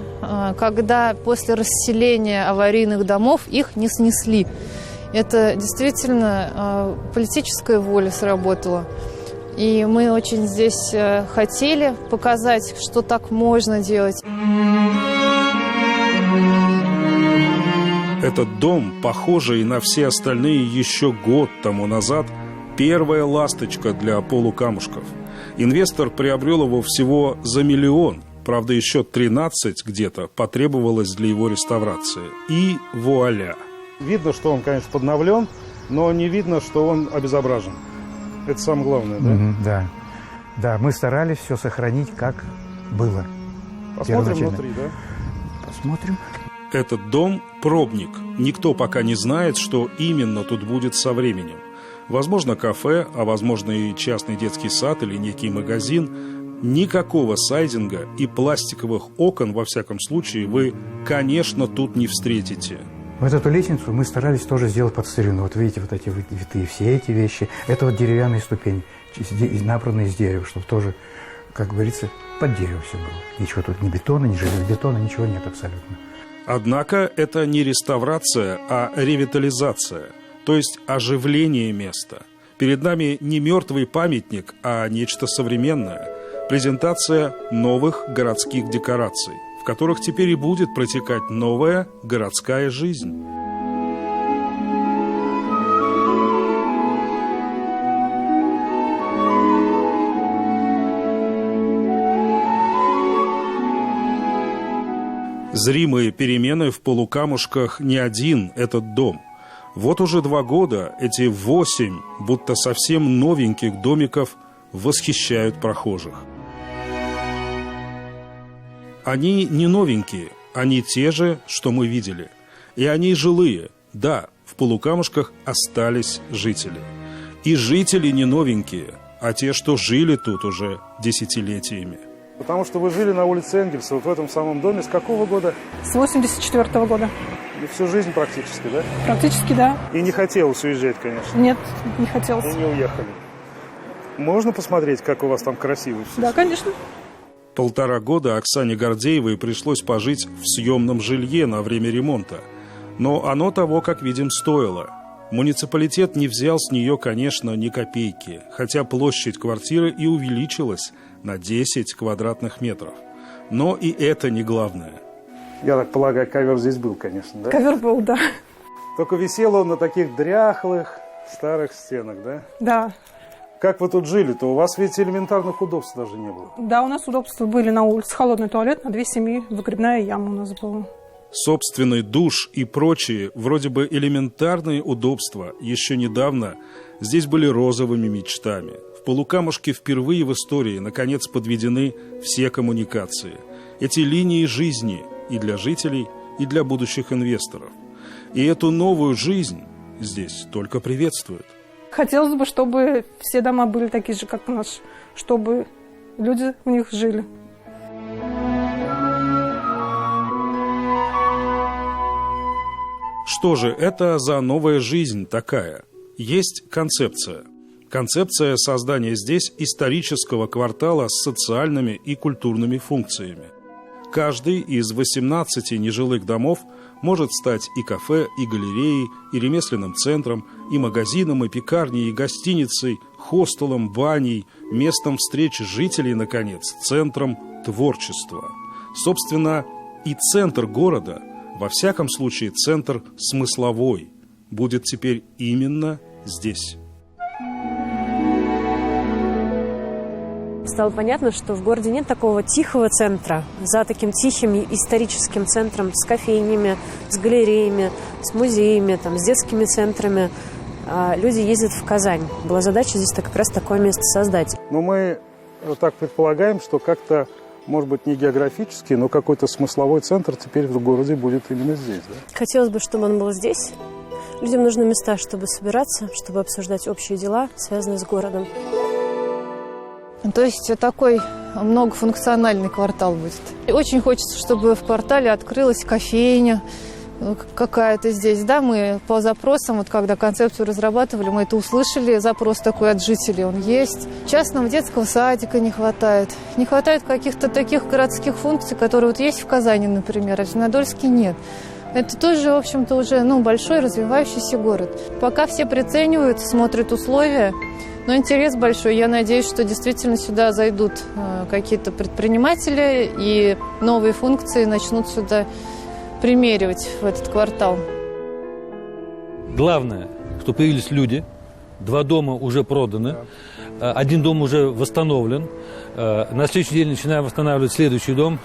когда после расселения аварийных домов их не снесли. Это действительно политическая воля сработала. И мы очень здесь хотели показать, что так можно делать. Этот дом, похожий на все остальные еще год тому назад, первая ласточка для полукамушков. Инвестор приобрел его всего за 1 миллион. Правда, еще 13 где-то потребовалось для его реставрации. И вуаля! Видно, что он, конечно, подновлен, но не видно, что он обезображен. Это самое главное, да? Да. Да, мы старались все сохранить, как было. Посмотрим внутри, да? Посмотрим. Этот дом – пробник. Никто пока не знает, что именно тут будет со временем. Возможно, кафе, а возможно и частный детский сад или некий магазин. Никакого сайдинга и пластиковых окон, во всяком случае, вы, конечно, тут не встретите. Вот эту лестницу мы старались тоже сделать под старину. Вот видите, вот эти витые, все эти вещи. Это вот деревянная ступень, набранная из дерева, чтобы тоже, как говорится, под дерево все было. Ничего тут, ни бетона, ни железобетона, ничего нет абсолютно. Однако это не реставрация, а ревитализация, то есть оживление места. Перед нами не мертвый памятник, а нечто современное. Презентация новых городских декораций, в которых теперь и будет протекать новая городская жизнь. Зримые перемены в Полукамушках не один этот дом. Вот уже 2 года эти 8, будто совсем новеньких домиков восхищают прохожих. Они не новенькие, они те же, что мы видели. И они жилые. Да, в Полукамушках остались жители. И жители не новенькие, а те, что жили тут уже десятилетиями. Потому что вы жили на улице Энгельса, вот в этом самом доме. С какого года? С 84-го года. И всю жизнь практически, да? Практически, да. И не хотелось уезжать, конечно? Нет, не хотелось. И не уехали. Можно посмотреть, как у вас там красиво все? Да, конечно. 1,5 года Оксане Гордеевой пришлось пожить в съемном жилье на время ремонта. Но оно того, как видим, стоило. Муниципалитет не взял с нее, конечно, ни копейки, хотя площадь квартиры и увеличилась на 10 квадратных метров. Но и это не главное. Я так полагаю, ковер здесь был, конечно, да? Ковер был, да. Только висел он на таких дряхлых старых стенах, да? Да. Как вы тут жили-то? У вас ведь элементарных удобств даже не было. Да, у нас удобства были на улице. Холодный туалет на 2 семьи, выгребная яма у нас была. Собственный душ и прочие, вроде бы элементарные удобства, еще недавно здесь были розовыми мечтами. В Полукамушке впервые в истории, наконец, подведены все коммуникации. Эти линии жизни и для жителей, и для будущих инвесторов. И эту новую жизнь здесь только приветствуют. Хотелось бы, чтобы все дома были такие же, как наш, чтобы люди в них жили. Что же это за новая жизнь такая? Есть концепция. Концепция создания здесь исторического квартала с социальными и культурными функциями. Каждый из 18 нежилых домов может стать и кафе, и галереей, и ремесленным центром, и магазином, и пекарней, и гостиницей, хостелом, баней, местом встреч жителей, наконец, центром творчества. Собственно, и центр города, во всяком случае центр смысловой, будет теперь именно здесь. Стало понятно, что в городе нет такого тихого центра. За таким тихим историческим центром с кофейнями, с галереями, с музеями, с детскими центрами люди ездят в Казань. Была задача здесь как раз такое место создать. Но мы так предполагаем, что как-то, может быть, не географический, но какой-то смысловой центр теперь в городе будет именно здесь. Да? Хотелось бы, чтобы он был здесь. Людям нужны места, чтобы собираться, чтобы обсуждать общие дела, связанные с городом. То есть такой многофункциональный квартал будет. И очень хочется, чтобы в квартале открылась кофейня какая-то здесь. Да, мы по запросам, когда концепцию разрабатывали, мы это услышали, запрос такой от жителей, он есть. Частного детского садика не хватает. Не хватает каких-то таких городских функций, которые есть в Казани, например, а в Зеленодольске нет. Это тоже, в общем-то, уже большой развивающийся город. Пока все приценивают, смотрят условия, но интерес большой. Я надеюсь, что действительно сюда зайдут какие-то предприниматели и новые функции начнут сюда примеривать в этот квартал. Главное, что появились люди. 2 дома уже проданы. 1 дом уже восстановлен. На следующий день начинаем восстанавливать следующий дом.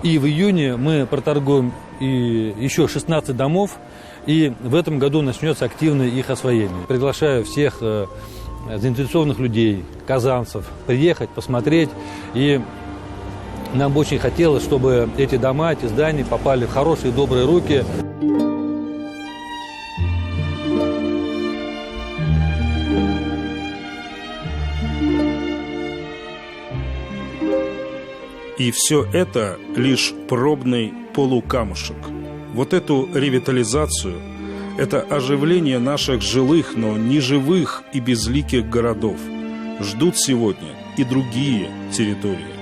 И в июне мы проторгуем еще 16 домов. И в этом году начнется активное их освоение. Приглашаю всех заинтересованных людей, казанцев, приехать, посмотреть. И нам бы очень хотелось, чтобы эти дома, эти здания попали в хорошие, добрые руки. И все это лишь пробный полукамушек. Вот эту ревитализацию, это оживление наших жилых, но неживых и безликих городов ждут сегодня и другие территории.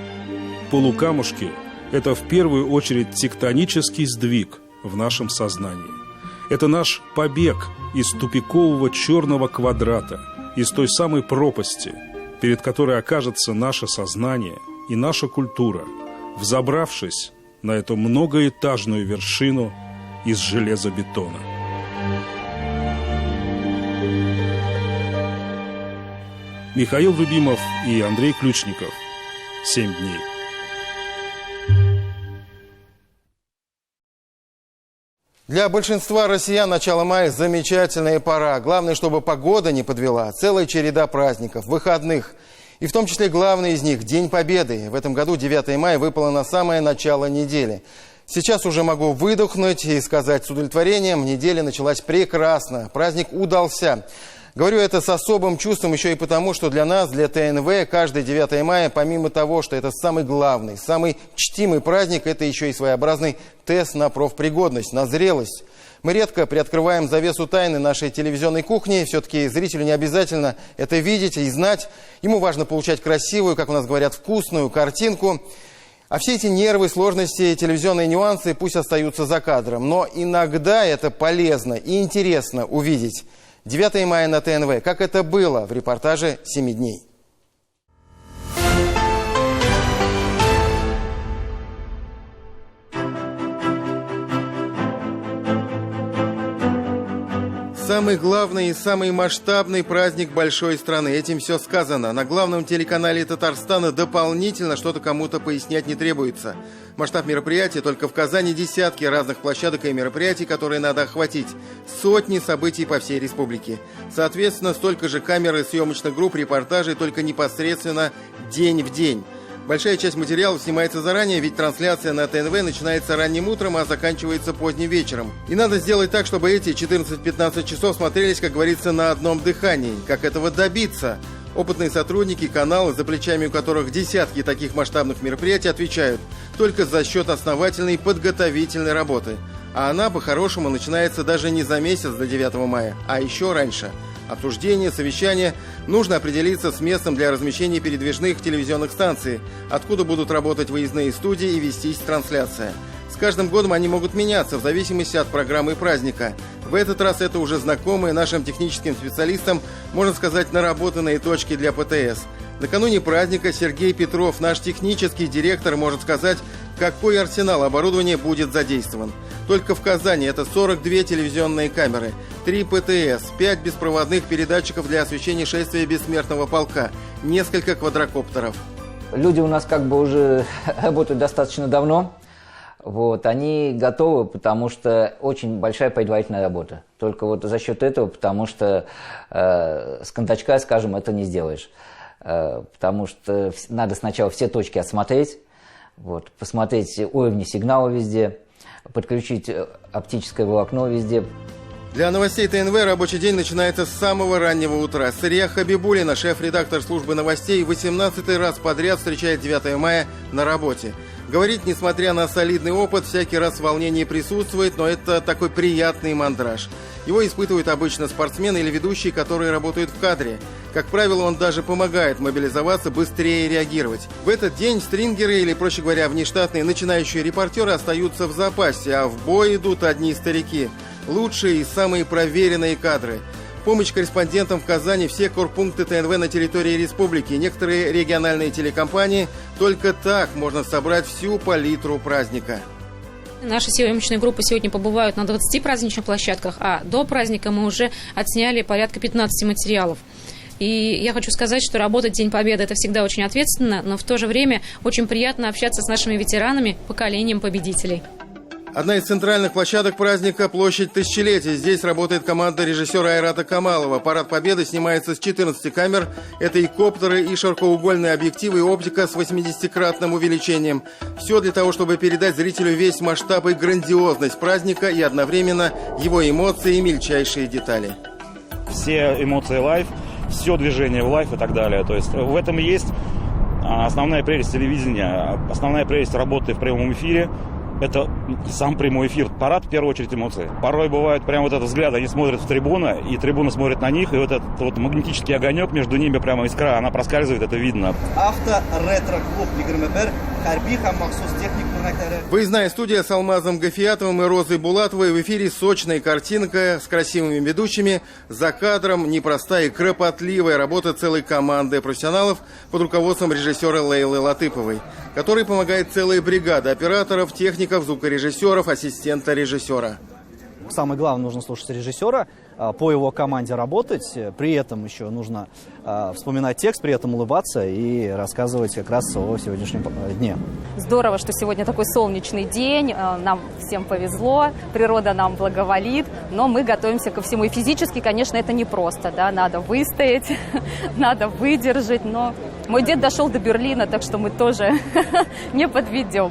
Полукамушки – это в первую очередь тектонический сдвиг в нашем сознании. Это наш побег из тупикового черного квадрата, из той самой пропасти, перед которой окажется наше сознание и наша культура, взобравшись на эту многоэтажную вершину из железобетона. Михаил Любимов и Андрей Ключников. 7 дней. Для большинства россиян начало мая – замечательная пора. Главное, чтобы погода не подвела. Целая череда праздников, выходных. И в том числе главный из них – День Победы. В этом году 9 мая выпало на самое начало недели. Сейчас уже могу выдохнуть и сказать с удовлетворением, неделя началась прекрасно. Праздник удался. Говорю это с особым чувством еще и потому, что для нас, для ТНВ, каждый 9 мая, помимо того, что это самый главный, самый чтимый праздник, это еще и своеобразный тест на профпригодность, на зрелость. Мы редко приоткрываем завесу тайны нашей телевизионной кухни. Все-таки зрителю не обязательно это видеть и знать. Ему важно получать красивую, как у нас говорят, вкусную картинку. А все эти нервы, сложности, телевизионные нюансы пусть остаются за кадром. Но иногда это полезно и интересно увидеть. 9 мая на ТНВ. Как это было в репортаже «7 дней». Самый главный и самый масштабный праздник большой страны. Этим все сказано. На главном телеканале Татарстана дополнительно что-то кому-то пояснять не требуется. Масштаб мероприятия только в Казани десятки разных площадок и мероприятий, которые надо охватить. Сотни событий по всей республике. Соответственно, столько же камер и съемочных групп, репортажей, только непосредственно день в день. Большая часть материалов снимается заранее, ведь трансляция на ТНВ начинается ранним утром, а заканчивается поздним вечером. И надо сделать так, чтобы эти 14-15 часов смотрелись, как говорится, на одном дыхании. Как этого добиться? Опытные сотрудники канала, за плечами у которых десятки таких масштабных мероприятий, отвечают: только за счет основательной подготовительной работы. А она, по-хорошему, начинается даже не за месяц до 9 мая, а еще раньше. Обсуждение, совещание. Нужно определиться с местом для размещения передвижных телевизионных станций, откуда будут работать выездные студии и вестись трансляция. С каждым годом они могут меняться в зависимости от программы и праздника. В этот раз это уже знакомые нашим техническим специалистам, можно сказать, наработанные точки для ПТС. Накануне праздника Сергей Петров, наш технический директор, может сказать, какой арсенал оборудования будет задействован. Только в Казани это 42 телевизионные камеры, 3 ПТС, 5 беспроводных передатчиков для освещения шествия бессмертного полка, несколько квадрокоптеров. Люди у нас как бы уже работают достаточно давно. Они готовы, потому что очень большая предварительная работа. Только за счет этого, потому что с кондачка, скажем, это не сделаешь. Потому что надо сначала все точки осмотреть, посмотреть уровни сигнала везде, подключить оптическое волокно везде. Для новостей ТНВ рабочий день начинается с самого раннего утра. Сырья Хабибулина, шеф-редактор службы новостей, 18-й раз подряд встречает 9 мая на работе. Говорит, несмотря на солидный опыт, всякий раз в волнении присутствует, но это такой приятный мандраж. Его испытывают обычно спортсмены или ведущие, которые работают в кадре. Как правило, он даже помогает мобилизоваться, быстрее реагировать. В этот день стрингеры, или, проще говоря, внештатные начинающие репортеры остаются в запасе, а в бой идут одни старики. Лучшие и самые проверенные кадры. Помощь корреспондентам в Казани, все корпункты ТНВ на территории республики, некоторые региональные телекомпании. Только так можно собрать всю палитру праздника. Наши съемочные группы сегодня побывают на 20 праздничных площадках, а до праздника мы уже отсняли порядка 15 материалов. И я хочу сказать, что работать в День Победы – это всегда очень ответственно, но в то же время очень приятно общаться с нашими ветеранами, поколением победителей. Одна из центральных площадок праздника – площадь Тысячелетия. Здесь работает команда режиссера Айрата Камалова. Парад Победы снимается с 14 камер. Это и коптеры, и широкоугольные объективы, и оптика с 80-кратным увеличением. Все для того, чтобы передать зрителю весь масштаб и грандиозность праздника и одновременно его эмоции и мельчайшие детали. Все эмоции лайв, все движение в лайв и так далее. То есть в этом и есть основная прелесть телевидения, основная прелесть работы в прямом эфире. Это сам прямой эфир. Парад, в первую очередь, эмоции. Порой бывает прям этот взгляд, они смотрят в трибуну, и трибуна смотрит на них, и этот магнетический огонек между ними, прямо искра, она проскальзывает, это видно. Выездная студия с Алмазом Гафиятовым и Розой Булатовой. В эфире сочная картинка с красивыми ведущими. За кадром непростая и кропотливая работа целой команды профессионалов под руководством режиссера Лейлы Латыповой, которой помогает целая бригада операторов, техников, звукорежиссеров, ассистента режиссера. Самое главное, нужно слушать режиссера, по его команде работать, при этом еще нужно вспоминать текст, при этом улыбаться и рассказывать как раз о сегодняшнем дне. Здорово, что сегодня такой солнечный день, нам всем повезло, природа нам благоволит, но мы готовимся ко всему. И физически, конечно, это непросто, да, надо выстоять, надо выдержать, но мой дед дошел до Берлина, так что мы тоже не подведем.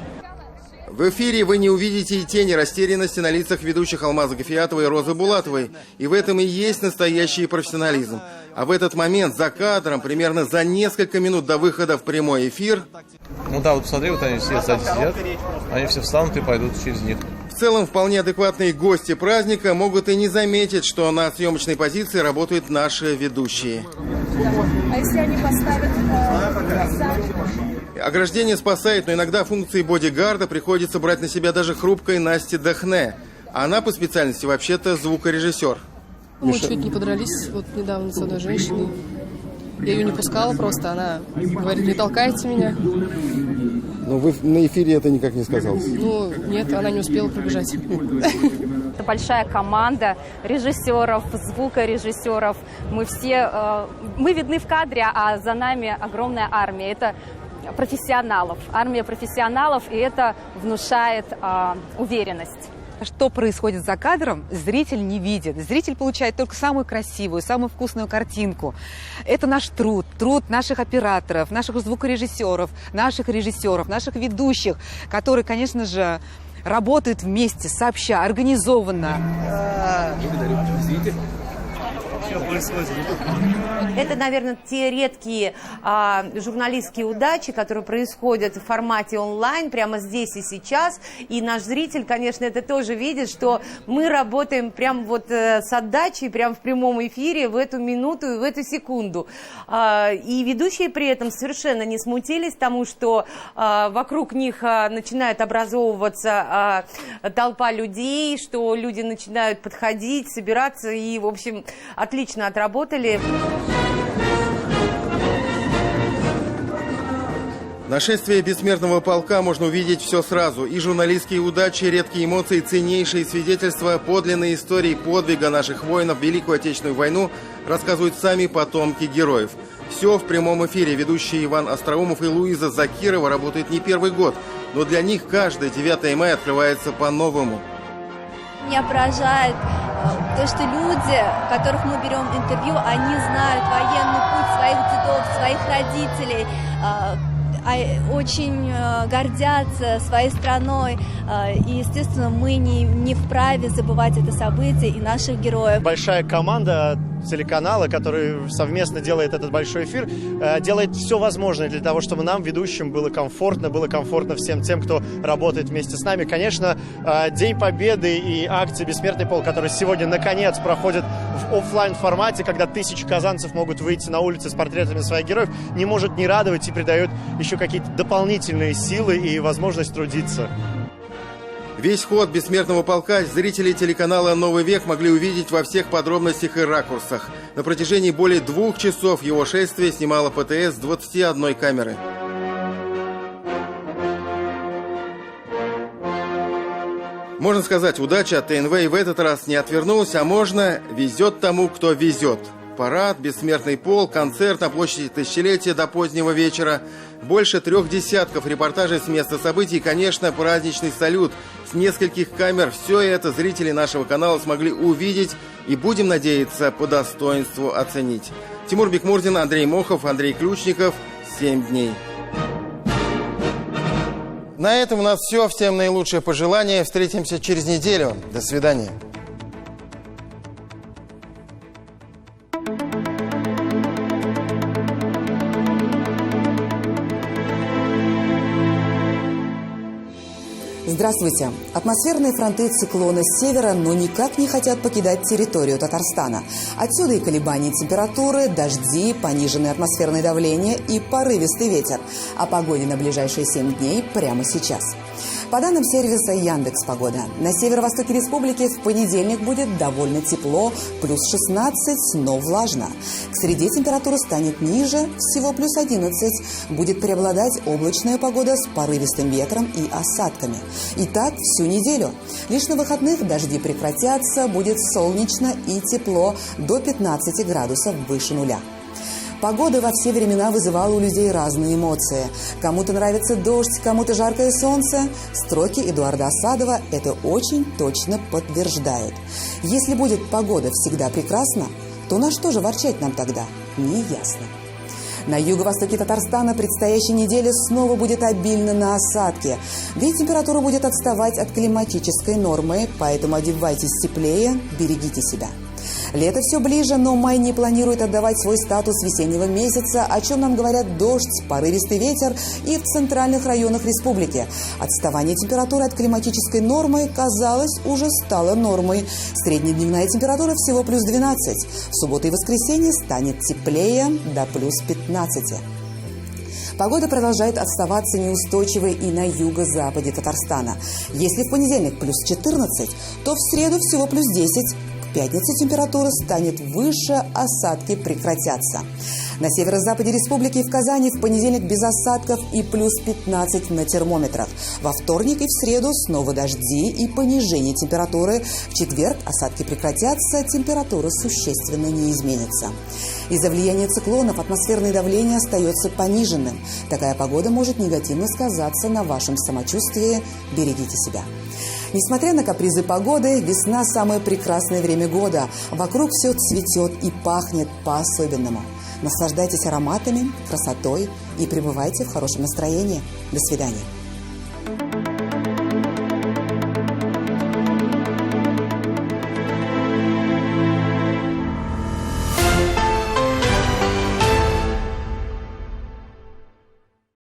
В эфире вы не увидите и тени растерянности на лицах ведущих Алмаза Гафиятовой и Розы Булатовой. И в этом и есть настоящий профессионализм. А в этот момент за кадром, примерно за несколько минут до выхода в прямой эфир... Ну да, вот посмотри, вот они все сзади сидят, они все встанут и пойдут через них. В целом, вполне адекватные гости праздника могут и не заметить, что на съемочной позиции работают наши ведущие. А если они поставят... Ограждение спасает, но иногда функции бодигарда приходится брать на себя даже хрупкой Насте Дахне. Она по специальности вообще-то звукорежиссер. Мы чуть не подрались вот недавно с одной женщиной. Я ее не пускала просто, она говорит, не толкайте меня. Но вы на эфире это никак не сказалось? Ну, нет, она не успела пробежать. Это большая команда режиссеров, звукорежиссеров. Мы все, мы видны в кадре, а за нами огромная армия. Это профессионалов, армия профессионалов, и это внушает уверенность. Что происходит за кадром, зритель не видит. Зритель получает только самую красивую, самую вкусную картинку. Это наш труд, труд наших операторов, наших звукорежиссеров, наших режиссеров, наших ведущих, которые, конечно же, работают вместе, сообща, организованно. Благодарю. Извините. Все происходит. Это, наверное, те редкие журналистские удачи, которые происходят в формате онлайн, прямо здесь и сейчас. И наш зритель, конечно, это тоже видит, что мы работаем прямо вот с отдачей, прямо в прямом эфире в эту минуту и в эту секунду. И ведущие при этом совершенно не смутились тому, что вокруг них начинает образовываться толпа людей, что люди начинают подходить, собираться и, в общем, отлично отработали. Нашествие бессмертного полка можно увидеть все сразу. И журналистские удачи, редкие эмоции, ценнейшие свидетельства, подлинные истории подвига наших воинов в Великую Отечественную войну рассказывают сами потомки героев. Все в прямом эфире. Ведущие Иван Остроумов и Луиза Закирова работают не первый год, но для них каждое 9 мая открывается по-новому. Меня поражает то, что люди, которых мы берем интервью, они знают военный путь своих дедов, своих родителей, очень гордятся своей страной. И, естественно, мы не вправе забывать это событие и наших героев. Большая команда телеканала, который совместно делает этот большой эфир, делает все возможное для того, чтобы нам, ведущим, было комфортно всем тем, кто работает вместе с нами. Конечно, День Победы и акция «Бессмертный полк», который сегодня, наконец, проходит в офлайн формате, когда тысячи казанцев могут выйти на улицы с портретами своих героев, не может не радовать и придает еще какие-то дополнительные силы и возможность трудиться. Весь ход бессмертного полка зрители телеканала «Новый век» могли увидеть во всех подробностях и ракурсах. На протяжении более 2 часов его шествие снимала ПТС с 21 камеры. Можно сказать, удача от ТНВ и в этот раз не отвернулась, а можно везет тому, кто везет. Парад, бессмертный полк, концерт на площади Тысячелетия до позднего вечера. Больше 3 десятков репортажей с места событий и, конечно, праздничный салют с нескольких камер. Все это зрители нашего канала смогли увидеть и, будем надеяться, по достоинству оценить. Тимур Бекмурзин, Андрей Мохов, Андрей Ключников. 7 дней. На этом у нас все. Всем наилучшие пожелания. Встретимся через неделю. До свидания. Здравствуйте. Атмосферные фронты циклона с севера, но никак не хотят покидать территорию Татарстана. Отсюда и колебания температуры, дожди, пониженное атмосферное давление и порывистый ветер. О погоде на ближайшие 7 дней прямо сейчас. По данным сервиса Яндекс.Погода, на северо-востоке республики в понедельник будет довольно тепло, плюс 16, но влажно. К среде температура станет ниже, всего плюс 11. Будет преобладать облачная погода с порывистым ветром и осадками. И так всю неделю. Лишь на выходных дожди прекратятся, будет солнечно и тепло до 15 градусов выше нуля. Погода во все времена вызывала у людей разные эмоции. Кому-то нравится дождь, кому-то жаркое солнце. Строки Эдуарда Асадова это очень точно подтверждают. Если будет погода всегда прекрасна, то на что же ворчать нам тогда? Неясно. На юго-востоке Татарстана предстоящей неделе снова будет обильно на осадки. Да и температура будет отставать от климатической нормы, поэтому одевайтесь теплее, берегите себя. Лето все ближе, но май не планирует отдавать свой статус весеннего месяца, о чем нам говорят дождь, порывистый ветер и в центральных районах республики. Отставание температуры от климатической нормы, казалось, уже стало нормой. Среднедневная температура всего плюс 12. В субботу и воскресенье станет теплее до плюс 15. Погода продолжает оставаться неустойчивой и на юго-западе Татарстана. Если в понедельник плюс 14, то в среду всего плюс 10. В пятницу температура станет выше, осадки прекратятся. На северо-западе республики и в Казани в понедельник без осадков и плюс 15 на термометрах. Во вторник и в среду снова дожди и понижение температуры. В четверг осадки прекратятся, температура существенно не изменится. Из-за влияния циклонов атмосферное давление остается пониженным. Такая погода может негативно сказаться на вашем самочувствии. Берегите себя. Несмотря на капризы погоды, весна – самое прекрасное время года. Вокруг все цветет и пахнет по-особенному. Наслаждайтесь ароматами, красотой и пребывайте в хорошем настроении. До свидания.